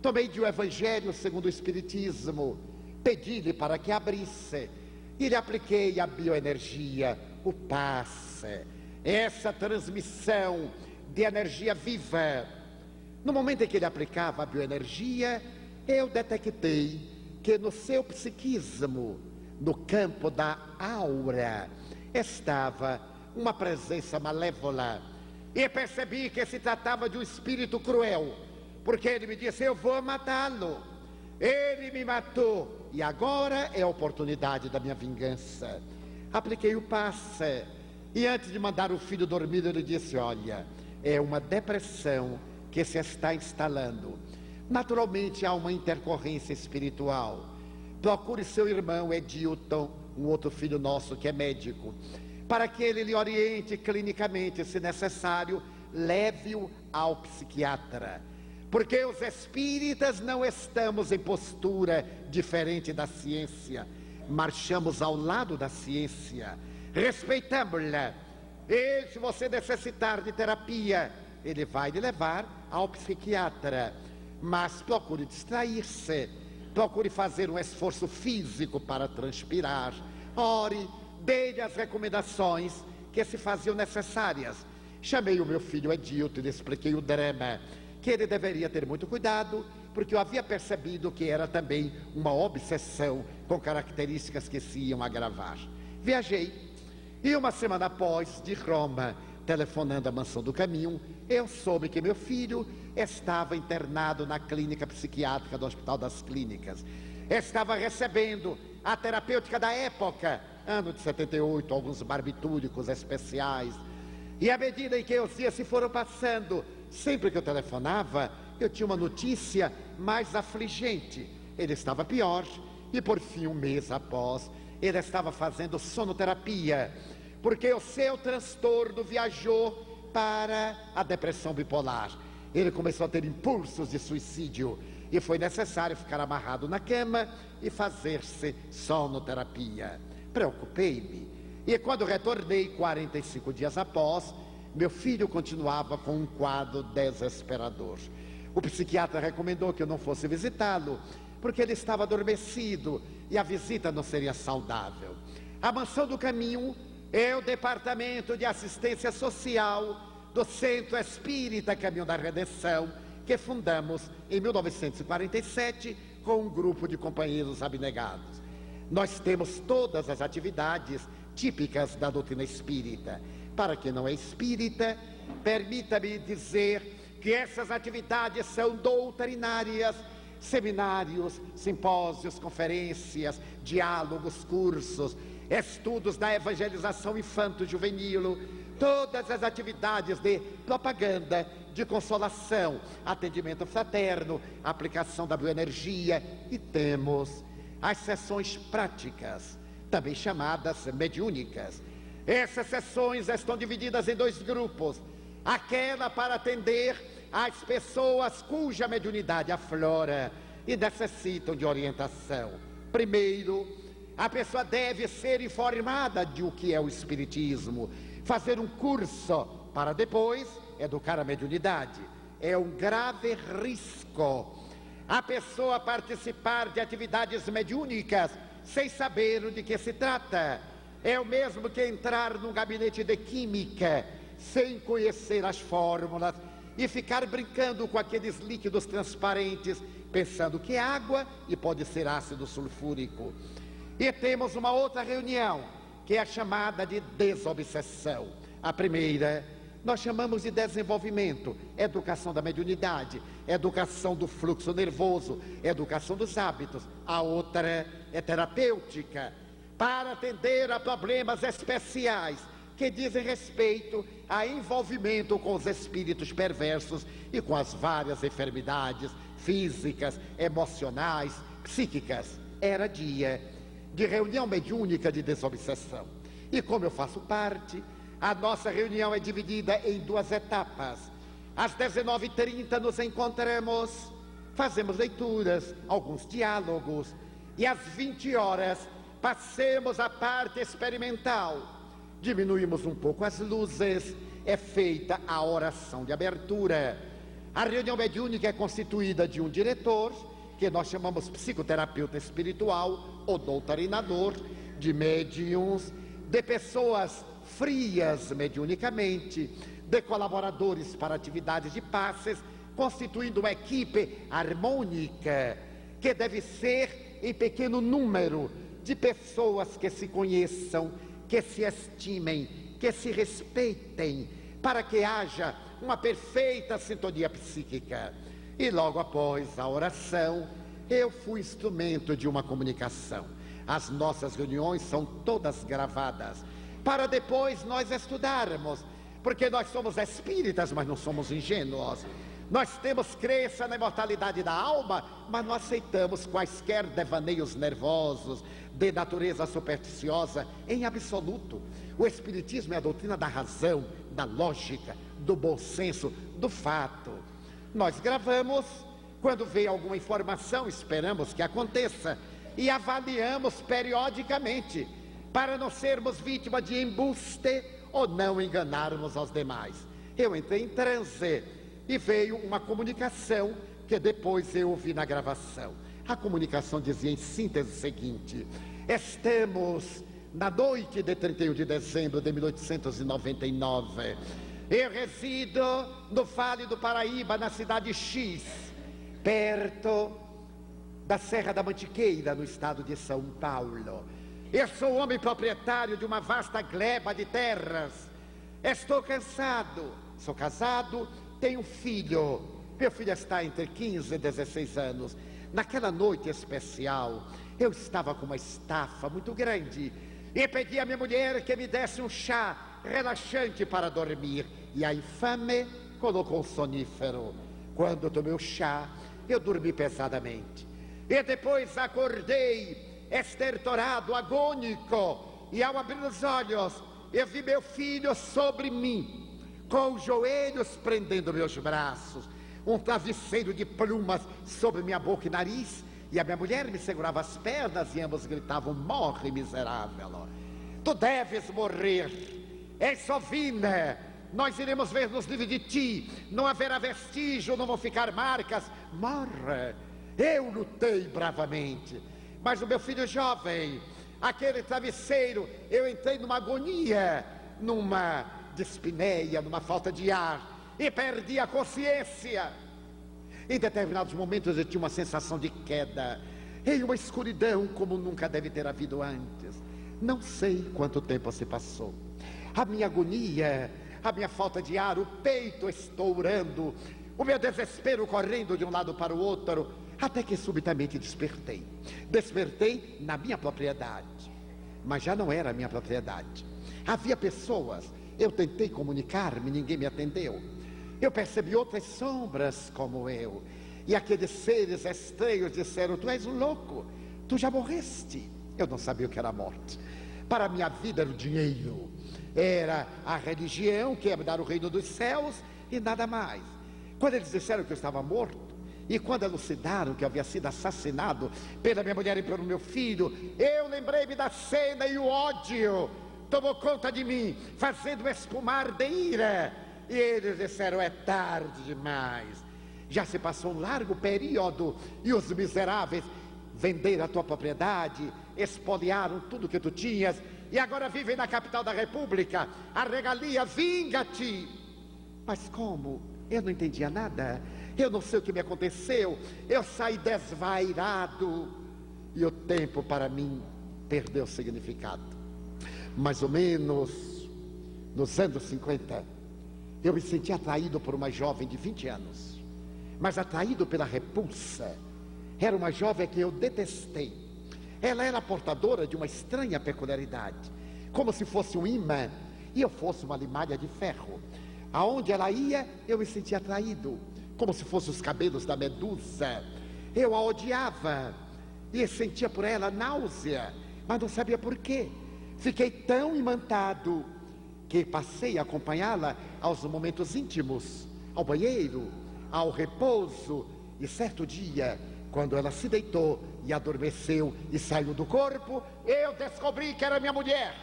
tomei de o Evangelho segundo o Espiritismo, pedi-lhe para que abrisse e lhe apliquei a bioenergia, o passe, essa transmissão de energia viva. No momento em que ele aplicava a bioenergia, eu detectei que no seu psiquismo, no campo da aura, estava uma presença malévola. E percebi que se tratava de um espírito cruel, porque ele me disse: eu vou matá-lo. Ele me matou e agora é a oportunidade da minha vingança. Apliquei o passe e antes de mandar o filho dormir, ele disse: olha, é uma depressão que se está instalando. Naturalmente há uma intercorrência espiritual. Procure seu irmão Edilton, um outro filho nosso que é médico, para que ele lhe oriente clinicamente, se necessário, leve-o ao psiquiatra. Porque os espíritas não estamos em postura diferente da ciência, marchamos ao lado da ciência, respeitamos-la. E se você necessitar de terapia, ele vai lhe levar ao psiquiatra. Mas procure distrair-se, procure fazer um esforço físico para transpirar. Ore, dê-lhe as recomendações que se faziam necessárias. Chamei o meu filho Edilton e lhe expliquei o drama, que ele deveria ter muito cuidado, porque eu havia percebido que era também uma obsessão com características que se iam agravar. Viajei, e uma semana após, de Roma, telefonando à Mansão do Caminho, eu soube que meu filho estava internado na clínica psiquiátrica do Hospital das Clínicas. Estava recebendo a terapêutica da época, ano de 78, alguns barbitúricos especiais. E à medida em que os dias se foram passando, sempre que eu telefonava, eu tinha uma notícia mais afligente. Ele estava pior e por fim, um mês após, ele estava fazendo sonoterapia, porque o seu transtorno viajou para a depressão bipolar. Ele começou a ter impulsos de suicídio e foi necessário ficar amarrado na cama e fazer-se sonoterapia. Preocupei-me, e quando retornei 45 dias após, meu filho continuava com um quadro desesperador. O psiquiatra recomendou que eu não fosse visitá-lo, porque ele estava adormecido e a visita não seria saudável. A Mansão do Caminho é o departamento de assistência social do Centro Espírita Caminho da Redenção, que fundamos em 1947 com um grupo de companheiros abnegados. Nós temos todas as atividades típicas da doutrina espírita. Para quem não é espírita, permita-me dizer que essas atividades são doutrinárias: seminários, simpósios, conferências, diálogos, cursos, estudos da evangelização infanto-juvenil, todas as atividades de propaganda, de consolação, atendimento fraterno, aplicação da bioenergia, e temos as sessões práticas, também chamadas mediúnicas. Essas sessões estão divididas em 2 grupos: aquela para atender às pessoas cuja mediunidade aflora e necessitam de orientação. Primeiro, a pessoa deve ser informada de o que é o espiritismo, fazer um curso para depois educar a mediunidade. É um grave risco a pessoa participar de atividades mediúnicas sem saber de que se trata. É o mesmo que entrar num gabinete de química sem conhecer as fórmulas e ficar brincando com aqueles líquidos transparentes, pensando que é água e pode ser ácido sulfúrico. E temos uma outra reunião, que é a chamada de desobsessão. A primeira nós chamamos de desenvolvimento, educação da mediunidade, educação do fluxo nervoso, educação dos hábitos. A outra é terapêutica, para atender a problemas especiais que dizem respeito a envolvimento com os espíritos perversos e com as várias enfermidades físicas, emocionais, psíquicas. Era dia de reunião mediúnica de desobsessão. E como eu faço parte, a nossa reunião é dividida em 2 etapas. Às 19h30 nos encontramos, fazemos leituras, alguns diálogos, e às 20 horas passemos a parte experimental. Diminuímos um pouco as luzes, é feita a oração de abertura. A reunião mediúnica é constituída de um diretor, que nós chamamos psicoterapeuta espiritual ou doutrinador, de médiuns, de pessoas frias mediunicamente, de colaboradores para atividades de passes, constituindo uma equipe harmônica, que deve ser em pequeno número, de pessoas que se conheçam, que se estimem, que se respeitem, para que haja uma perfeita sintonia psíquica. E logo após a oração, eu fui instrumento de uma comunicação. As nossas reuniões são todas gravadas, para depois nós estudarmos, porque nós somos espíritas, mas não somos ingênuos. Nós temos crença na imortalidade da alma, mas não aceitamos quaisquer devaneios nervosos, de natureza supersticiosa, em absoluto. O Espiritismo é a doutrina da razão, da lógica, do bom senso, do fato. Nós gravamos, quando vem alguma informação, esperamos que aconteça, e avaliamos periodicamente, para não sermos vítimas de embuste ou não enganarmos aos demais. Eu entrei em transe e veio uma comunicação que depois eu ouvi na gravação. A comunicação dizia em síntese o seguinte: estamos na noite de 31 de dezembro de 1899. Eu resido no Vale do Paraíba, na cidade X, perto da Serra da Mantiqueira, no estado de São Paulo. Eu sou homem proprietário de uma vasta gleba de terras. Estou cansado, sou casado, tenho um filho. Meu filho está entre 15 e 16 anos. Naquela noite especial, eu estava com uma estafa muito grande e pedi à minha mulher que me desse um chá relaxante para dormir. E a infame colocou um sonífero. Quando eu tomei o chá, eu dormi pesadamente. E depois acordei estertorado, agônico, e ao abrir os olhos, eu vi meu filho sobre mim, com os joelhos prendendo meus braços, um travesseiro de plumas sobre minha boca e nariz, e a minha mulher me segurava as pernas e ambos gritavam: morre, miserável, tu deves morrer, és sovina, nós iremos ver nos livros de ti, não haverá vestígio, não vão ficar marcas, morre. Eu lutei bravamente, mas o meu filho jovem, aquele travesseiro, eu entrei numa agonia, numa dispneia, numa falta de ar, e perdi a consciência. Em determinados momentos eu tinha uma sensação de queda, em uma escuridão como nunca deve ter havido antes. Não sei quanto tempo se passou. A minha agonia, a minha falta de ar, o peito estourando, o meu desespero correndo de um lado para o outro, até que subitamente despertei. Despertei na minha propriedade, mas já não era a minha propriedade. Havia pessoas, eu tentei comunicar-me, ninguém me atendeu. Eu percebi outras sombras como eu, e aqueles seres estranhos disseram: tu és um louco, tu já morreste. Eu não sabia o que era a morte. Para a minha vida era o dinheiro, era a religião que ia me dar o reino dos céus e nada mais. Quando eles disseram que eu estava morto, e quando elucidaram que eu havia sido assassinado pela minha mulher e pelo meu filho, eu lembrei-me da cena e o ódio tomou conta de mim, fazendo espumar de ira. E eles disseram: é tarde demais, já se passou um largo período, e os miseráveis venderam a tua propriedade, espoliaram tudo que tu tinhas, e agora vivem na capital da república, a regalia, vinga-te. Mas como? Eu não entendia nada, eu não sei o que me aconteceu, eu saí desvairado, e o tempo para mim perdeu significado. Mais ou menos nos anos 50, eu me senti atraído por uma jovem de 20 anos, mas atraído pela repulsa. Era uma jovem que eu detestei. Ela era portadora de uma estranha peculiaridade, como se fosse um imã e eu fosse uma limalha de ferro. Aonde ela ia, eu me sentia atraído, como se fossem os cabelos da Medusa. Eu a odiava e sentia por ela náusea, mas não sabia por quê. Fiquei tão imantado que passei a acompanhá-la aos momentos íntimos, ao banheiro, ao repouso. E certo dia, quando ela se deitou e adormeceu e saiu do corpo, eu descobri que era minha mulher.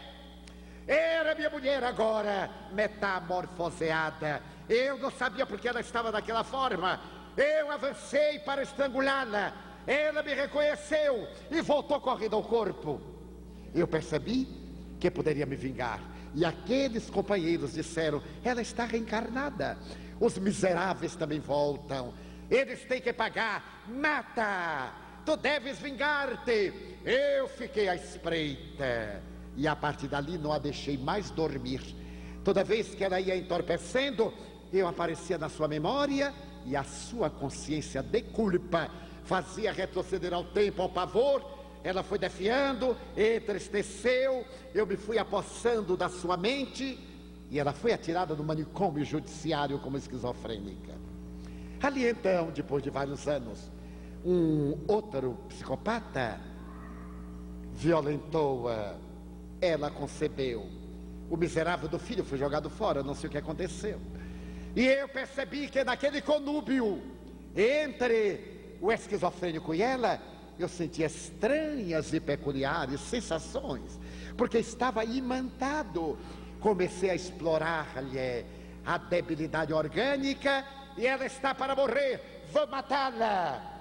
Era minha mulher agora, metamorfoseada. Eu não sabia porque ela estava daquela forma. Eu avancei para estrangulá-la. Ela me reconheceu e voltou correndo ao corpo. Eu percebi que poderia me vingar. E aqueles companheiros disseram: ela está reencarnada. Os miseráveis também voltam. Eles têm que pagar. Mata! Tu deves vingar-te. Eu fiquei à espreita, e a partir dali não a deixei mais dormir. Toda vez que ela ia entorpecendo, eu aparecia na sua memória, e a sua consciência de culpa fazia retroceder ao tempo, ao pavor. Ela foi defiando, entristeceu, eu me fui apossando da sua mente, e ela foi atirada no manicômio judiciário como esquizofrênica. Ali então, depois de vários anos, um outro psicopata violentou-a. Ela concebeu. O miserável do filho foi jogado fora, não sei o que aconteceu. E eu percebi que naquele conúbio entre o esquizofrênico e ela, eu senti estranhas e peculiares sensações, porque estava imantado. Comecei a explorar-lhe a debilidade orgânica, e ela está para morrer, vou matá-la.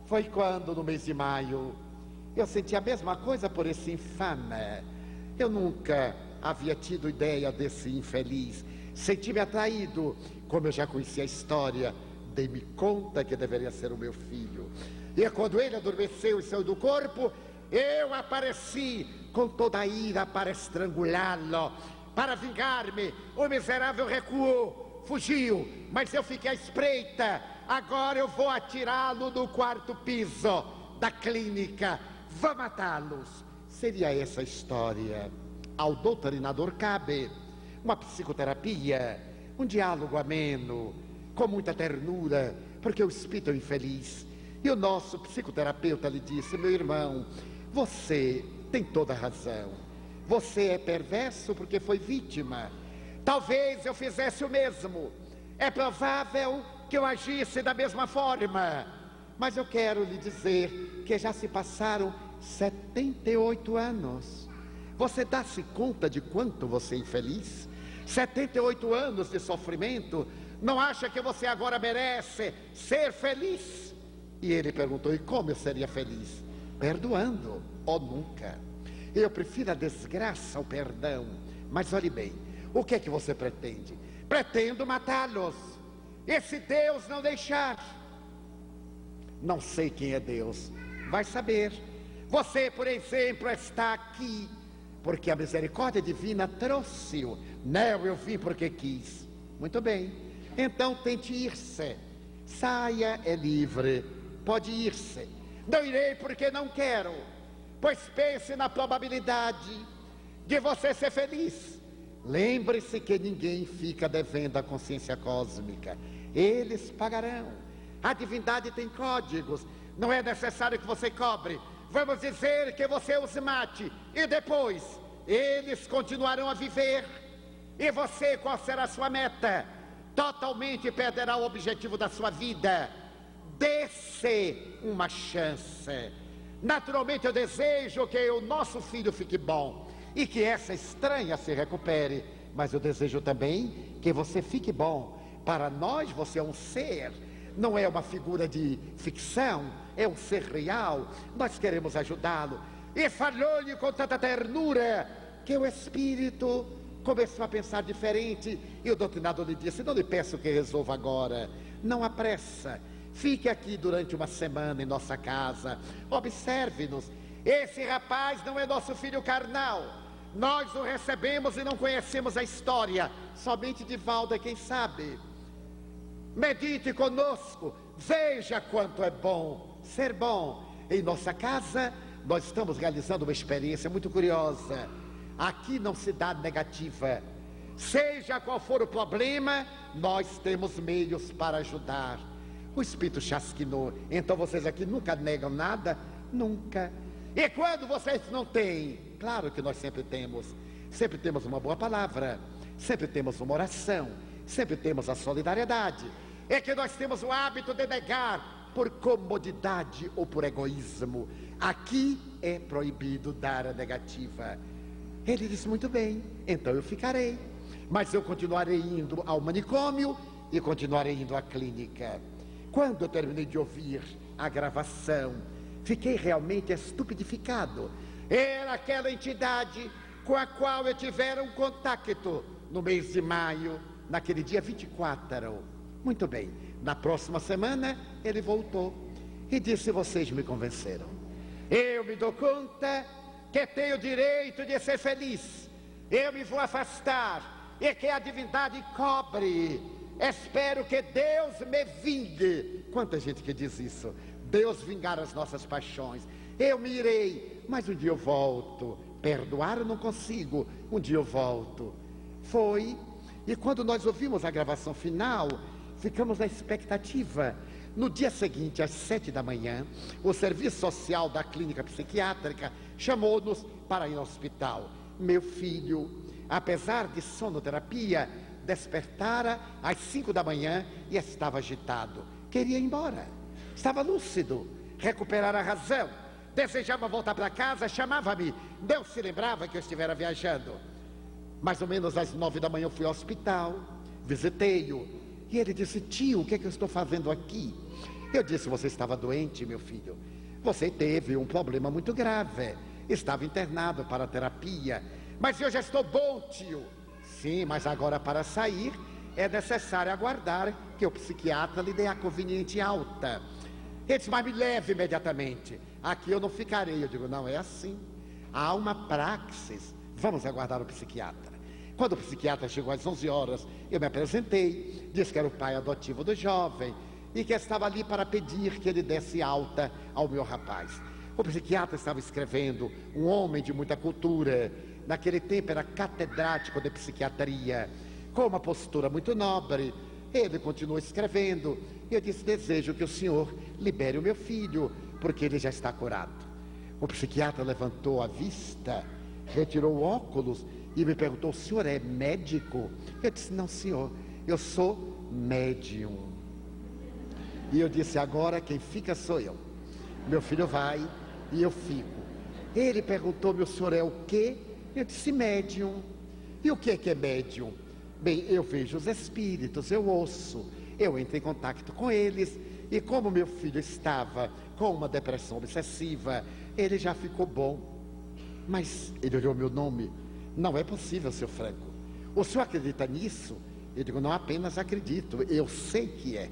Foi quando, no mês de maio, eu senti a mesma coisa por esse infame. Eu nunca havia tido ideia desse infeliz. Senti-me atraído. Como eu já conhecia a história, dei-me conta que deveria ser o meu filho. E quando ele adormeceu e saiu do corpo, eu apareci com toda a ira para estrangulá-lo, para vingar-me. O miserável recuou, fugiu, mas eu fiquei à espreita. Agora eu vou atirá-lo no quarto piso da clínica. Vou matá-los. Seria essa a história. Ao doutrinador cabe uma psicoterapia, um diálogo ameno, com muita ternura, porque o espírito é infeliz. E o nosso psicoterapeuta lhe disse: meu irmão, você tem toda a razão. Você é perverso porque foi vítima. Talvez eu fizesse o mesmo. É provável que eu agisse da mesma forma. Mas eu quero lhe dizer que já se passaram 78 anos. Você dá-se conta de quanto você é infeliz? 78 anos de sofrimento. Não acha que você agora merece ser feliz? E ele perguntou: e como eu seria feliz? Perdoando ou nunca? Eu prefiro a desgraça ao perdão. Mas olhe bem, o que é que você pretende? Pretendo matá-los. E se Deus não deixar? Não sei quem é Deus. Vai saber. Você, por exemplo, está aqui porque a misericórdia divina trouxe-o. Não, eu vim porque quis. Muito bem. Então tente ir-se. Saia, é livre. Pode ir-se. Não irei porque não quero. Pois pense na probabilidade de você ser feliz. Lembre-se que ninguém fica devendo à consciência cósmica. Eles pagarão. A divindade tem códigos. Não é necessário que você cobre. Vamos dizer que você os mate. E depois, eles continuarão a viver. E você, qual será a sua meta? Totalmente perderá o objetivo da sua vida. Dê-se uma chance. Naturalmente eu desejo que o nosso filho fique bom e que essa estranha se recupere. Mas eu desejo também que você fique bom. Para nós você é um ser, não é uma figura de ficção, é um ser real. Nós queremos ajudá-lo. E falou-lhe com tanta ternura que o espírito começou a pensar diferente. E o doutrinador lhe disse: não lhe peço que resolva agora, não há pressa. Fique aqui durante uma semana em nossa casa, observe-nos. Esse rapaz não é nosso filho carnal. Nós o recebemos e não conhecemos a história. Somente Divaldo é quem sabe. Medite conosco, veja quanto é bom ser bom. Em nossa casa, nós estamos realizando uma experiência muito curiosa. Aqui não se dá negativa. Seja qual for o problema, nós temos meios para ajudar. O espírito chasquinou. Então vocês aqui nunca negam nada? Nunca. E quando vocês não têm? Claro que nós sempre temos. Sempre temos uma boa palavra. Sempre temos uma oração. Sempre temos a solidariedade. É que nós temos o hábito de negar por comodidade ou por egoísmo. Aqui é proibido dar a negativa. Ele disse: muito bem, então eu ficarei. Mas eu continuarei indo ao manicômio e continuarei indo à clínica. Quando eu terminei de ouvir a gravação, fiquei realmente estupidificado. Era aquela entidade com a qual eu tivera um contato no mês de maio, naquele dia 24. Muito bem, na próxima semana ele voltou e disse: vocês me convenceram. Eu me dou conta que tenho o direito de ser feliz. Eu me vou afastar e que a divindade cobre. Espero que Deus me vingue. Quanta gente que diz isso. Deus vingar as nossas paixões. Eu me irei, mas um dia eu volto. Perdoar eu não consigo, um dia eu volto. Foi, e quando nós ouvimos a gravação final, ficamos na expectativa. No dia seguinte, às 7 da manhã, o serviço social da clínica psiquiátrica chamou-nos para ir ao hospital. Meu filho, apesar de sonoterapia, despertara às 5 da manhã e estava agitado. Queria ir embora. Estava lúcido, recuperar a razão. Desejava voltar para casa, chamava-me. Não se lembrava que eu estivera viajando. Mais ou menos às 9 da manhã eu fui ao hospital, visitei-o. E ele disse: tio, o que é que eu estou fazendo aqui? Eu disse: você estava doente, meu filho. Você teve um problema muito grave. Estava internado para terapia. Mas eu já estou bom, tio. Sim, mas agora para sair é necessário aguardar que o psiquiatra lhe dê a conveniente alta. Ele disse: mas me leve imediatamente. Aqui eu não ficarei. Eu digo: não é assim. Há uma praxis. Vamos aguardar o psiquiatra. Quando o psiquiatra chegou às 11 horas, eu me apresentei, disse que era o pai adotivo do jovem e que estava ali para pedir que ele desse alta ao meu rapaz. O psiquiatra estava escrevendo, um homem de muita cultura, naquele tempo era catedrático de psiquiatria, com uma postura muito nobre. Ele continuou escrevendo e eu disse: desejo que o senhor libere o meu filho, porque ele já está curado. O psiquiatra levantou a vista, retirou o óculos e me perguntou: o senhor é médico? Eu disse: não, senhor, eu sou médium. E eu disse: agora quem fica sou eu. Meu filho vai e eu fico. Ele perguntou-me: o senhor é o quê? Eu disse: médium. E o que é médium? Bem, eu vejo os espíritos, eu ouço, eu entro em contato com eles. E como meu filho estava com uma depressão obsessiva, ele já ficou bom. Mas ele olhou meu nome: não é possível, seu Franco. O senhor acredita nisso? Eu digo: não apenas acredito, eu sei que é.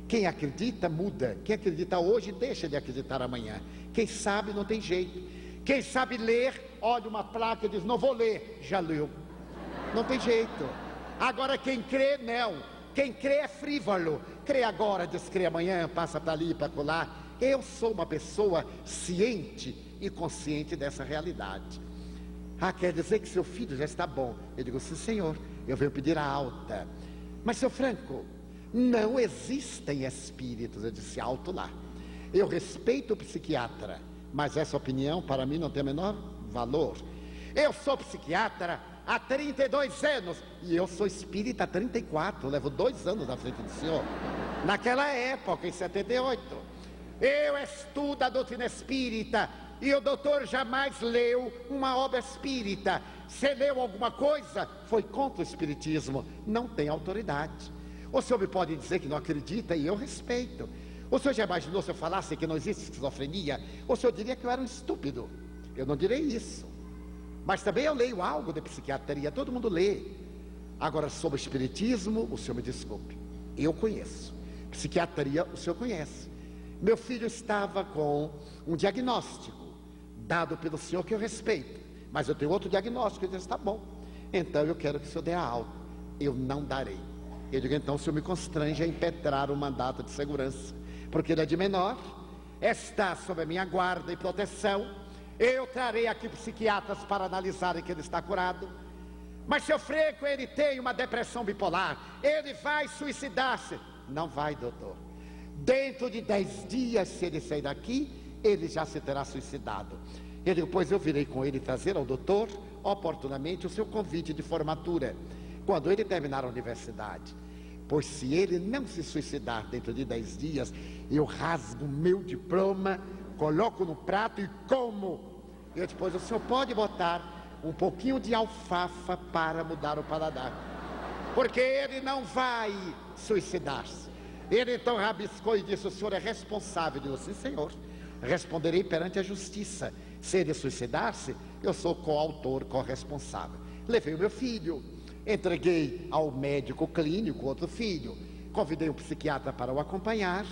Quem acredita muda. Quem acredita hoje deixa de acreditar amanhã. Quem sabe não tem jeito. Quem sabe ler, olha uma placa e diz: não vou ler. Já leu. Não tem jeito. Agora quem crê, não. Quem crê é frívolo. Crê agora, descrê amanhã, passa para ali, para colar. Eu sou uma pessoa ciente e consciente dessa realidade. Ah, quer dizer que seu filho já está bom? Eu digo: sim, senhor, eu venho pedir a alta. Mas, seu Franco, não existem espíritos. Eu disse: alto lá. Eu respeito o psiquiatra, mas essa opinião para mim não tem o menor valor. Eu sou psiquiatra há 32 anos e eu sou espírita há 34, levo 2 anos na frente do senhor. Naquela época, em 78, eu estudo a doutrina espírita e o doutor jamais leu uma obra espírita. Se leu alguma coisa, foi contra o espiritismo, não tem autoridade. O senhor me pode dizer que não acredita e eu respeito. O senhor já imaginou se eu falasse que não existe esquizofrenia? O senhor diria que eu era um estúpido. Eu não direi isso. Mas também eu leio algo de psiquiatria, todo mundo lê. Agora, sobre o espiritismo, o senhor me desculpe, eu conheço. Psiquiatria, o senhor conhece. Meu filho estava com um diagnóstico dado pelo senhor que eu respeito, mas eu tenho outro diagnóstico. Ele disse: está bom, então eu quero que o senhor dê a alta. Eu não darei. Eu digo: então o senhor me constrange a impetrar o mandato de segurança, porque ele é de menor, está sob a minha guarda e proteção. Eu trarei aqui psiquiatras para analisarem que ele está curado. Mas seu Franco, ele tem uma depressão bipolar, ele vai suicidar-se. Não vai, doutor. Dentro de 10 dias, se ele sair daqui, ele já se terá suicidado. Eu digo: pois eu virei com ele trazer ao doutor, oportunamente, o seu convite de formatura, quando ele terminar a universidade. Pois se ele não se suicidar dentro de 10 dias, eu rasgo o meu diploma, coloco no prato e como. E depois: o senhor pode botar um pouquinho de alfafa para mudar o paladar, porque ele não vai suicidar-se. Ele então rabiscou e disse: o senhor é responsável. Eu disse: sim, senhor, responderei perante a justiça. Se ele suicidar-se, eu sou coautor, corresponsável. Levei o meu filho, entreguei ao médico clínico outro filho, convidei um psiquiatra para o acompanhar,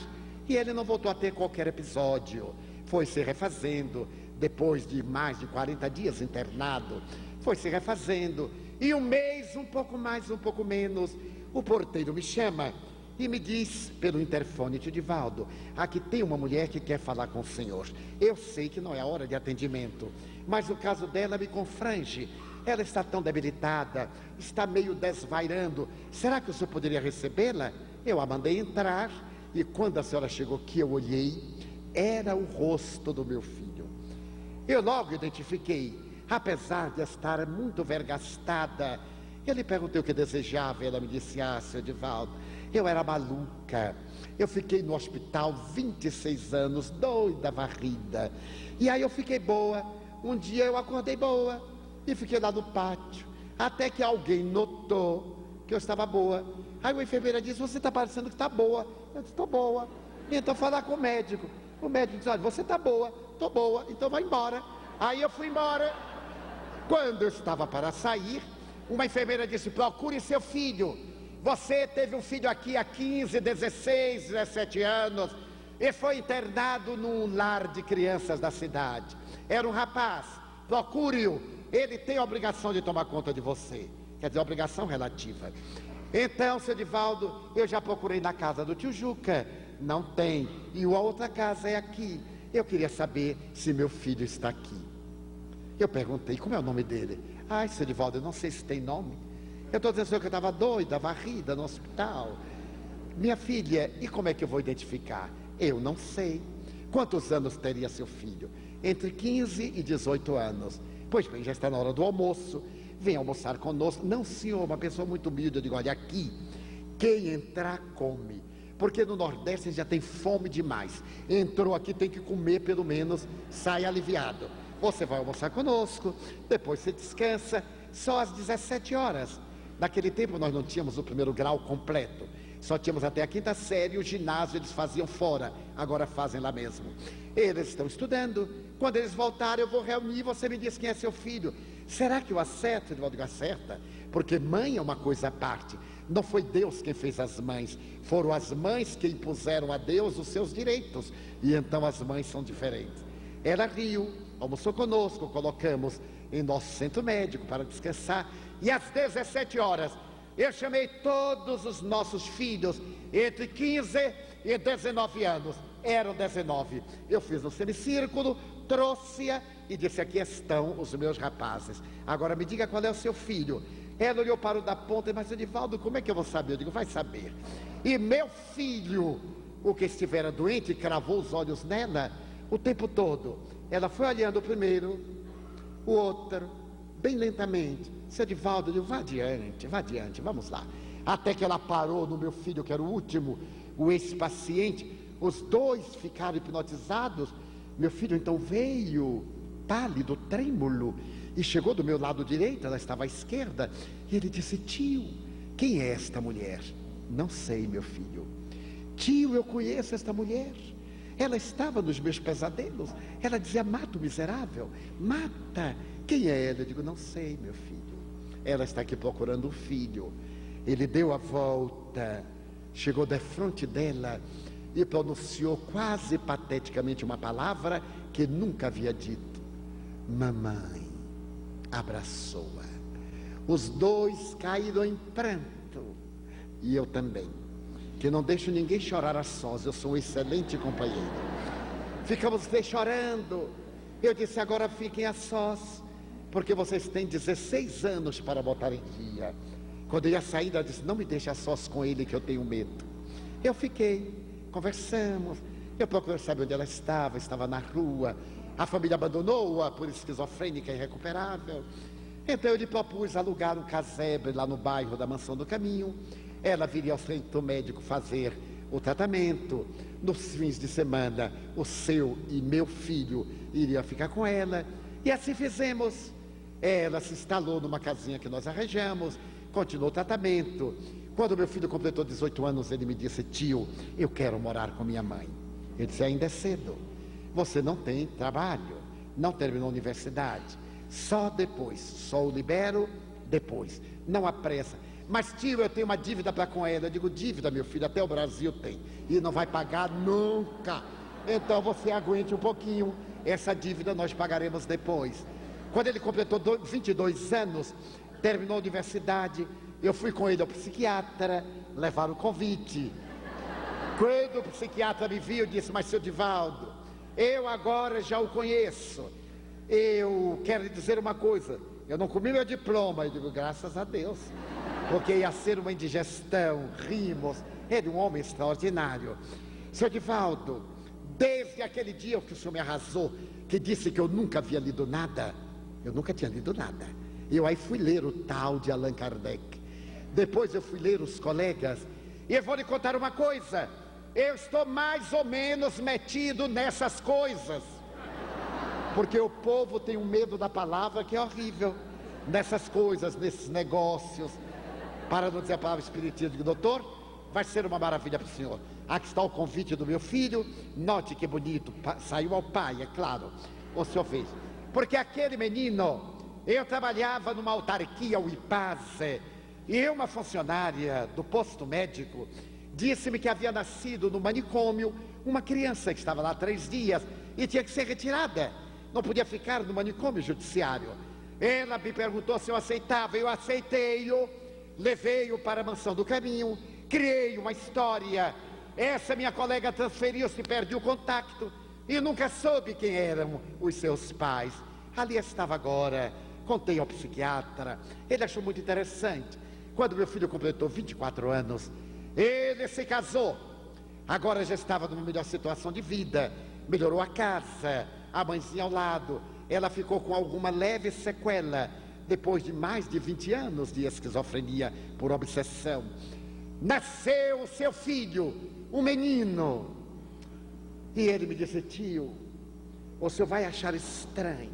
e ele não voltou a ter qualquer episódio. Foi se refazendo, depois de mais de 40 dias internado, foi se refazendo, e um mês, um pouco mais, um pouco menos, o porteiro me chama e me diz pelo interfone: tio Divaldo, aqui tem uma mulher que quer falar com o senhor. Eu sei que não é a hora de atendimento, mas o caso dela me confrange. Ela está tão debilitada, está meio desvairando. Será que o senhor poderia recebê-la? Eu a mandei entrar, e quando a senhora chegou aqui, eu olhei, era o rosto do meu filho. Eu logo identifiquei, apesar de estar muito vergastada. Eu lhe perguntei o que desejava, ela me disse: ah, seu Divaldo, eu era maluca. Eu fiquei no hospital 26 anos, doida, varrida. E aí eu fiquei boa. Um dia eu acordei boa e fiquei lá no pátio, até que alguém notou que eu estava boa. Aí a enfermeira disse: você está parecendo que está boa. Eu disse: estou boa. Então falar com o médico. O médico disse: olha, você está boa. Estou boa, então vai embora. Aí eu fui embora. Quando eu estava para sair, uma enfermeira disse: procure seu filho. Você teve um filho aqui há 15, 16, 17 anos e foi internado num lar de crianças da cidade. Era um rapaz, procure-o, ele tem a obrigação de tomar conta de você. Quer dizer, obrigação relativa. Então, seu Divaldo, eu já procurei na casa do tio Juca, não tem, e a outra casa é aqui. Eu queria saber se meu filho está aqui. Eu perguntei: como é o nome dele? Ai, seu Divaldo, eu não sei se tem nome. Eu estou dizendo que eu estava doida, varrida no hospital. Minha filha, e como é que eu vou identificar? Eu não sei. Quantos anos teria seu filho? Entre 15 e 18 anos. Pois bem, já está na hora do almoço. Vem almoçar conosco. Não, senhor, uma pessoa muito humilde. Eu digo: olha aqui, quem entrar come. porque no Nordeste a gente já tem fome demais. Entrou aqui, tem que comer pelo menos, sai aliviado. Você vai almoçar conosco, depois você descansa, só às 17 horas. Naquele tempo nós não tínhamos o primeiro grau completo, só tínhamos até a 5ª série, o ginásio eles faziam fora, agora fazem lá mesmo. Eles estão estudando, quando eles voltarem eu vou reunir e você me diz quem é seu filho. Será que eu acerto? Eu digo, acerta, porque mãe é uma coisa à parte. Não foi Deus quem fez as mães, foram as mães que impuseram a Deus os seus direitos, e então as mães são diferentes. Ela riu, almoçou conosco, colocamos em nosso centro médico para descansar, e às 17 horas eu chamei todos os nossos filhos entre 15 e 19 anos, eram 19. Eu fiz um semicírculo, trouxe-a e disse, aqui estão os meus rapazes, agora me diga qual é o seu filho. Ela olhou para o da ponta, mas Edivaldo, como é que eu vou saber? Eu digo, vai saber. E meu filho, o que estivera doente, cravou os olhos nela o tempo todo. Ela foi olhando o primeiro, o outro, bem lentamente. Seu Edivaldo, eu digo, vá adiante, vamos lá. Até que ela parou no meu filho, que era o último, o ex-paciente. Os dois ficaram hipnotizados. Meu filho então veio, pálido, trêmulo, e chegou do meu lado direito, ela estava à esquerda, e ele disse, tio, quem é esta mulher? Não sei, meu filho. Tio, eu conheço esta mulher. Ela estava nos meus pesadelos. Ela dizia, mata o miserável, mata. Quem é ela? Eu digo, não sei, meu filho. Ela está aqui procurando o filho. Ele deu a volta, chegou defronte dela e pronunciou quase pateticamente uma palavra que nunca havia dito. Mamãe. Abraçou-a. Os dois caíram em pranto, e eu também, que não deixo ninguém chorar a sós, eu sou um excelente companheiro. Ficamos chorando. Eu disse, agora fiquem a sós, porque vocês têm 16 anos para botar em dia. Quando eu ia sair, ela disse, não me deixe a sós com ele, que eu tenho medo. Eu fiquei, conversamos, eu procurei saber onde ela estava na rua. A família abandonou-a por esquizofrênica irrecuperável. Então eu lhe propus alugar um casebre lá no bairro da Mansão do Caminho. Ela viria ao centro médico fazer o tratamento. Nos fins de semana, o seu e meu filho iriam ficar com ela. E assim fizemos. Ela se instalou numa casinha que nós arranjamos, continuou o tratamento. Quando meu filho completou 18 anos, ele me disse, tio, eu quero morar com minha mãe. Eu disse, ainda é cedo. Você não tem trabalho, não terminou a universidade, só depois, só o libero depois, não há pressa. Mas tio, eu tenho uma dívida para com ela. Eu digo, dívida, meu filho, até o Brasil tem, e não vai pagar nunca. Então você aguente um pouquinho, essa dívida nós pagaremos depois. Quando ele completou 22 anos, terminou a universidade, eu fui com ele ao psiquiatra, levar o convite. Quando o psiquiatra me viu, disse, mas seu Divaldo, eu agora já o conheço. Eu quero lhe dizer uma coisa, eu não comi meu diploma. Eu digo, graças a Deus, porque ia ser uma indigestão, rimos. Ele é um homem extraordinário. Seu Divaldo, desde aquele dia que o senhor me arrasou, que disse que eu nunca havia lido nada, eu nunca tinha lido nada. Eu aí fui ler o tal de Allan Kardec. Depois eu fui ler os colegas. E eu vou lhe contar uma coisa, eu estou mais ou menos metido nessas coisas, porque o povo tem um medo da palavra que é horrível, nessas coisas, nesses negócios, para não dizer a palavra espiritismo. Digo, doutor, vai ser uma maravilha para o senhor. Aqui está o convite do meu filho, note que bonito, saiu ao pai, é claro, o senhor fez. Porque aquele menino, eu trabalhava numa autarquia, o IPASE, e uma funcionária do posto médico disse-me que havia nascido no manicômio uma criança que estava lá há 3 dias e tinha que ser retirada, não podia ficar no manicômio judiciário. Ela me perguntou se eu aceitava, eu aceitei-o, levei-o para a Mansão do Caminho, criei uma história. Essa minha colega transferiu-se, perdeu o contato e nunca soube quem eram os seus pais. Ali estava agora, contei ao psiquiatra, ele achou muito interessante. Quando meu filho completou 24 anos, ele se casou, agora já estava numa melhor situação de vida, melhorou a casa, a mãezinha ao lado. Ela ficou com alguma leve sequela, depois de mais de 20 anos de esquizofrenia por obsessão. Nasceu o seu filho, um menino. E ele me disse: tio, o senhor vai achar estranho,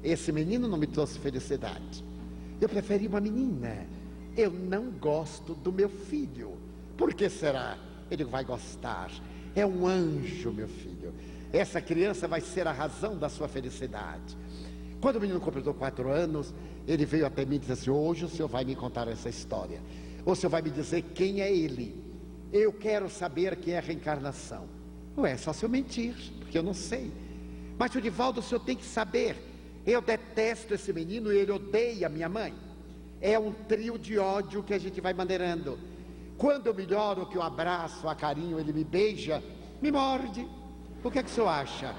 esse menino não me trouxe felicidade. Eu preferi uma menina. Eu não gosto do meu filho. Por que será? Ele vai gostar. É um anjo, meu filho. Essa criança vai ser a razão da sua felicidade. Quando o menino completou 4 anos, ele veio até mim e disse assim: hoje o senhor vai me contar essa história. O senhor vai me dizer quem é ele. Eu quero saber quem é a reencarnação. Ué, só se eu mentir, porque eu não sei. Mas, tio Divaldo, o senhor tem que saber. Eu detesto esse menino e ele odeia minha mãe. É um trio de ódio que a gente vai maneirando. Quando eu melhoro, que eu abraço, a carinho, ele me beija, me morde. O que é que o senhor acha?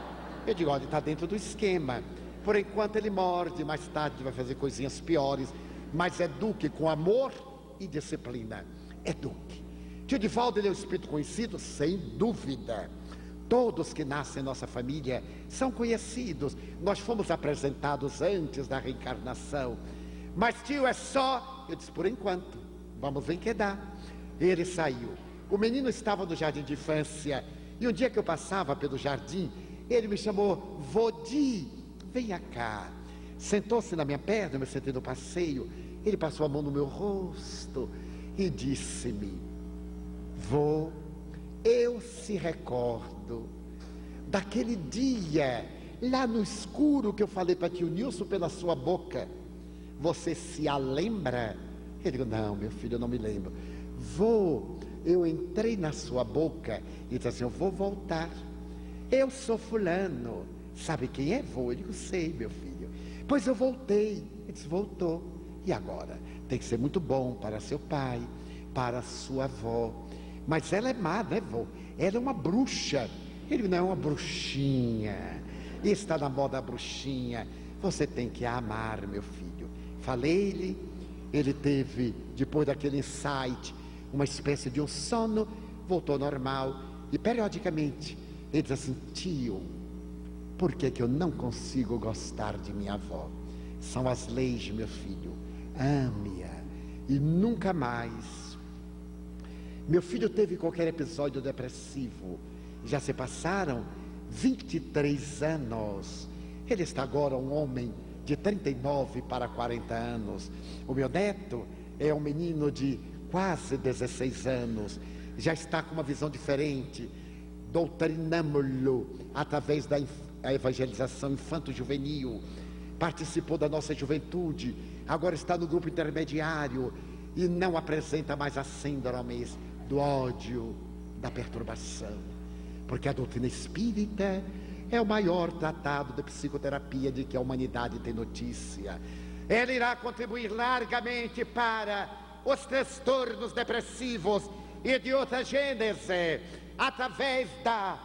Eu digo: olha, está dentro do esquema. Por enquanto ele morde, mais tarde vai fazer coisinhas piores. Mas eduque com amor e disciplina. Eduque. Tio Divaldo, ele é um espírito conhecido? Sem dúvida. Todos que nascem em nossa família são conhecidos. Nós fomos apresentados antes da reencarnação. Mas tio, é só... Eu disse: por enquanto, vamos ver que dá. Ele saiu. O menino estava no jardim de infância. E um dia que eu passava pelo jardim, ele me chamou: Vodi, venha cá. Sentou-se na minha perna, eu me sentei no passeio. Ele passou a mão no meu rosto e disse-me: vô, eu se recordo daquele dia lá no escuro que eu falei para tio Nilson pela sua boca. Você se a lembra? Ele disse: não, meu filho, eu não me lembro. Vô, eu entrei na sua boca e disse assim: eu vou voltar. Eu sou fulano. Sabe quem é, vô? Ele disse: sei, meu filho. Pois eu voltei. Ele disse: voltou. E agora? Tem que ser muito bom para seu pai, para sua avó. Mas ela é má, né, vô? Ela é uma bruxa. Ele não é uma bruxinha. Está na moda a bruxinha. Você tem que a amar, meu filho. Falei-lhe. Ele teve, depois daquele insight, uma espécie de um sono. Voltou normal. E periodicamente ele diz assim: tio, por que eu não consigo gostar de minha avó? São as leis, meu filho. Ame-a e nunca mais. Meu filho teve qualquer episódio depressivo. Já se passaram 23 anos. Ele está agora um homem de 39 para 40 anos. O meu neto é um menino de quase 16 anos. Já está com uma visão diferente. Doutrinamo-lo através da evangelização infanto-juvenil. Participou da nossa juventude. Agora está no grupo intermediário e não apresenta mais as síndromes do ódio, da perturbação. Porque a doutrina espírita é o maior tratado de psicoterapia de que a humanidade tem notícia. Ela irá contribuir largamente para os transtornos depressivos e de outra gênese, através da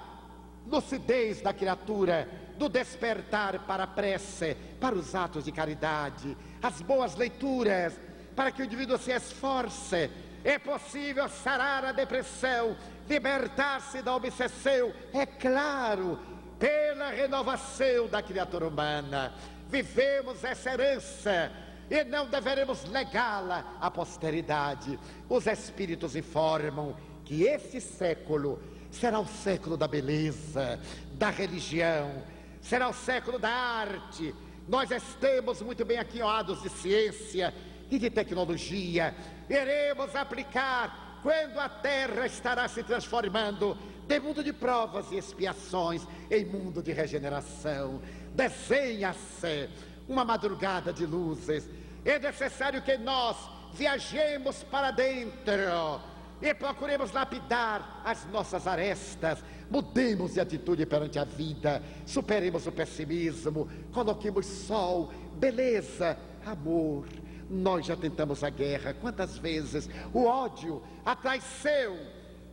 lucidez da criatura, do despertar para a prece, para os atos de caridade, as boas leituras, para que o indivíduo se esforce. É possível sarar a depressão, libertar-se da obsessão, é claro, pela renovação da criatura humana. Vivemos essa herança e não deveremos legá-la à posteridade. Os espíritos informam que esse século será o século da beleza, da religião, será o século da arte. Nós estamos muito bem aquinhoados de ciência e de tecnologia. Iremos aplicar quando a Terra estará se transformando de mundo de provas e expiações em mundo de regeneração. Desenha-se uma madrugada de luzes. É necessário que nós viajemos para dentro e procuremos lapidar as nossas arestas. Mudemos de atitude perante a vida, superemos o pessimismo, coloquemos sol, beleza, amor. Nós já tentamos a guerra, quantas vezes? O ódio, a traição.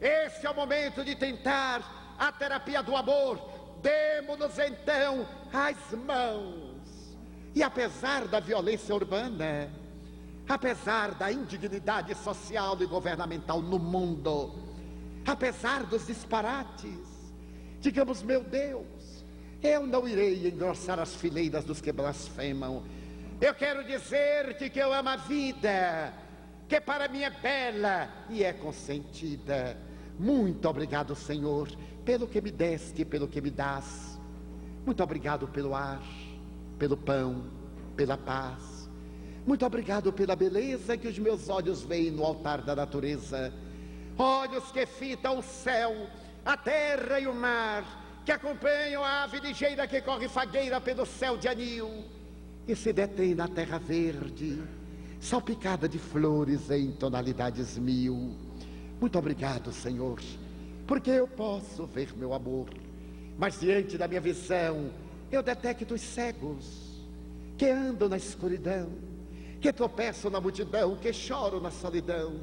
Esse é o momento de tentar a terapia do amor. Demos-nos então as mãos. E apesar da violência urbana, apesar da indignidade social e governamental no mundo, apesar dos disparates, digamos: meu Deus, eu não irei engrossar as fileiras dos que blasfemam. Eu quero dizer-te que eu amo a vida, que para mim é bela e é consentida. Muito obrigado, Senhor, pelo que me deste e pelo que me dás. Muito obrigado pelo ar, pelo pão, pela paz. Muito obrigado pela beleza que os meus olhos veem no altar da natureza. Olhos que fitam o céu, a terra e o mar, que acompanham a ave ligeira que corre fagueira pelo céu de anil e se detém na terra verde, salpicada de flores em tonalidades mil. Muito obrigado, Senhor, porque eu posso ver meu amor, mas diante da minha visão eu detecto os cegos que andam na escuridão, que tropeçam na multidão, que choram na solidão,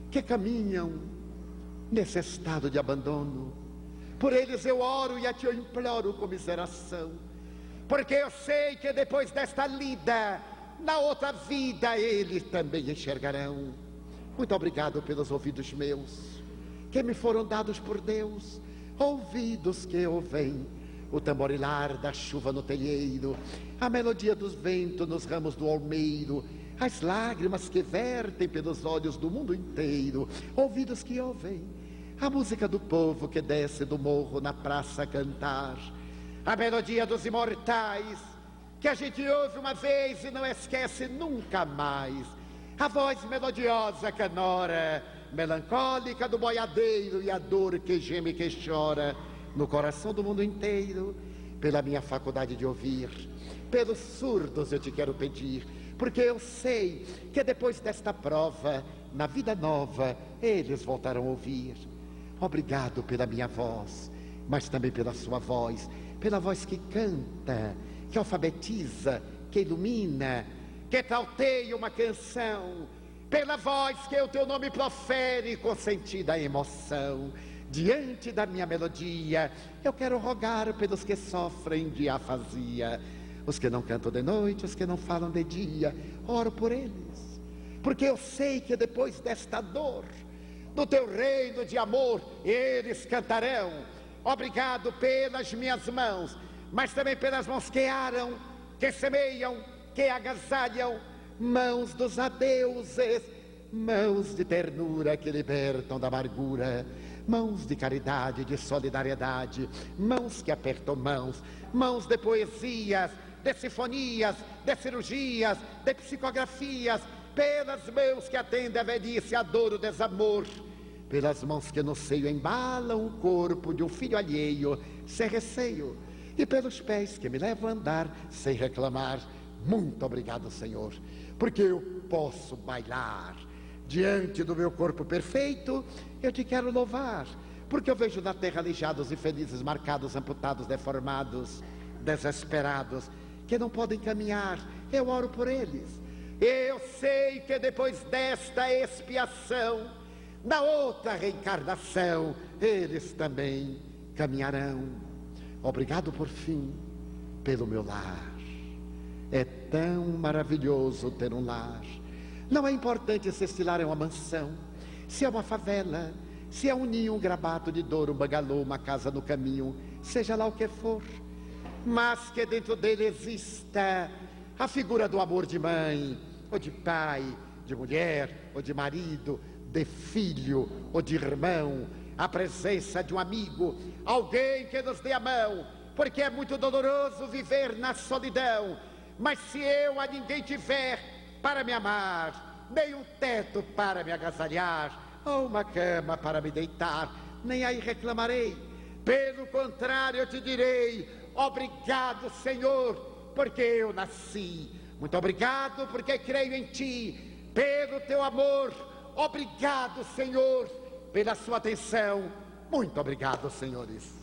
que caminham nesse estado de abandono. Por eles eu oro e a ti eu imploro comiseração, porque eu sei que depois desta lida, na outra vida eles também enxergarão. Muito obrigado pelos ouvidos meus, que me foram dados por Deus, ouvidos que ouvem o tamborilar da chuva no telheiro, a melodia dos ventos nos ramos do almeiro, as lágrimas que vertem pelos olhos do mundo inteiro, ouvidos que ouvem a música do povo que desce do morro na praça a cantar, a melodia dos imortais que a gente ouve uma vez e não esquece nunca mais, a voz melodiosa canora, melancólica do boiadeiro e a dor que geme e que chora no coração do mundo inteiro. Pela minha faculdade de ouvir, pelos surdos eu te quero pedir, porque eu sei que depois desta prova, na vida nova, eles voltarão a ouvir. Obrigado pela minha voz, mas também pela sua voz, pela voz que canta, que alfabetiza, que ilumina, que trauteia uma canção, pela voz que o teu nome profere com sentida emoção. Diante da minha melodia, eu quero rogar pelos que sofrem de afasia, os que não cantam de noite, os que não falam de dia. Oro por eles, porque eu sei que depois desta dor, no teu reino de amor, eles cantarão. Obrigado pelas minhas mãos, mas também pelas mãos que aram, que semeiam, que agasalham, mãos dos adeuses, mãos de ternura que libertam da amargura, mãos de caridade, de solidariedade, mãos que apertam mãos, mãos de poesias, de sinfonias, de cirurgias, de psicografias, pelas mãos que atendem a velhice, a dor, o desamor, pelas mãos que no seio embalam o corpo de um filho alheio, sem receio, e pelos pés que me levam a andar sem reclamar. Muito obrigado, Senhor, porque eu posso bailar diante do meu corpo perfeito. Eu te quero louvar, porque eu vejo na terra aleijados, infelizes, marcados, amputados, deformados, desesperados, que não podem caminhar. Eu oro por eles. Eu sei que depois desta expiação, na outra reencarnação, eles também caminharão. Obrigado por fim pelo meu lar. É tão maravilhoso ter um lar. Não é importante se este lar é uma mansão, se é uma favela, se é um ninho, um grabato de dor, um bangalô, uma casa no caminho, seja lá o que for, mas que dentro dele exista a figura do amor de mãe, ou de pai, de mulher, ou de marido, de filho, ou de irmão, a presença de um amigo, alguém que nos dê a mão, porque é muito doloroso viver na solidão. Mas se eu a ninguém tiver para me amar, nem um teto para me agasalhar, ou uma cama para me deitar, nem aí reclamarei. Pelo contrário, eu te direi: obrigado, Senhor, porque eu nasci. Muito obrigado, porque creio em ti, pelo teu amor. Obrigado, Senhor, pela sua atenção. Muito obrigado, senhores.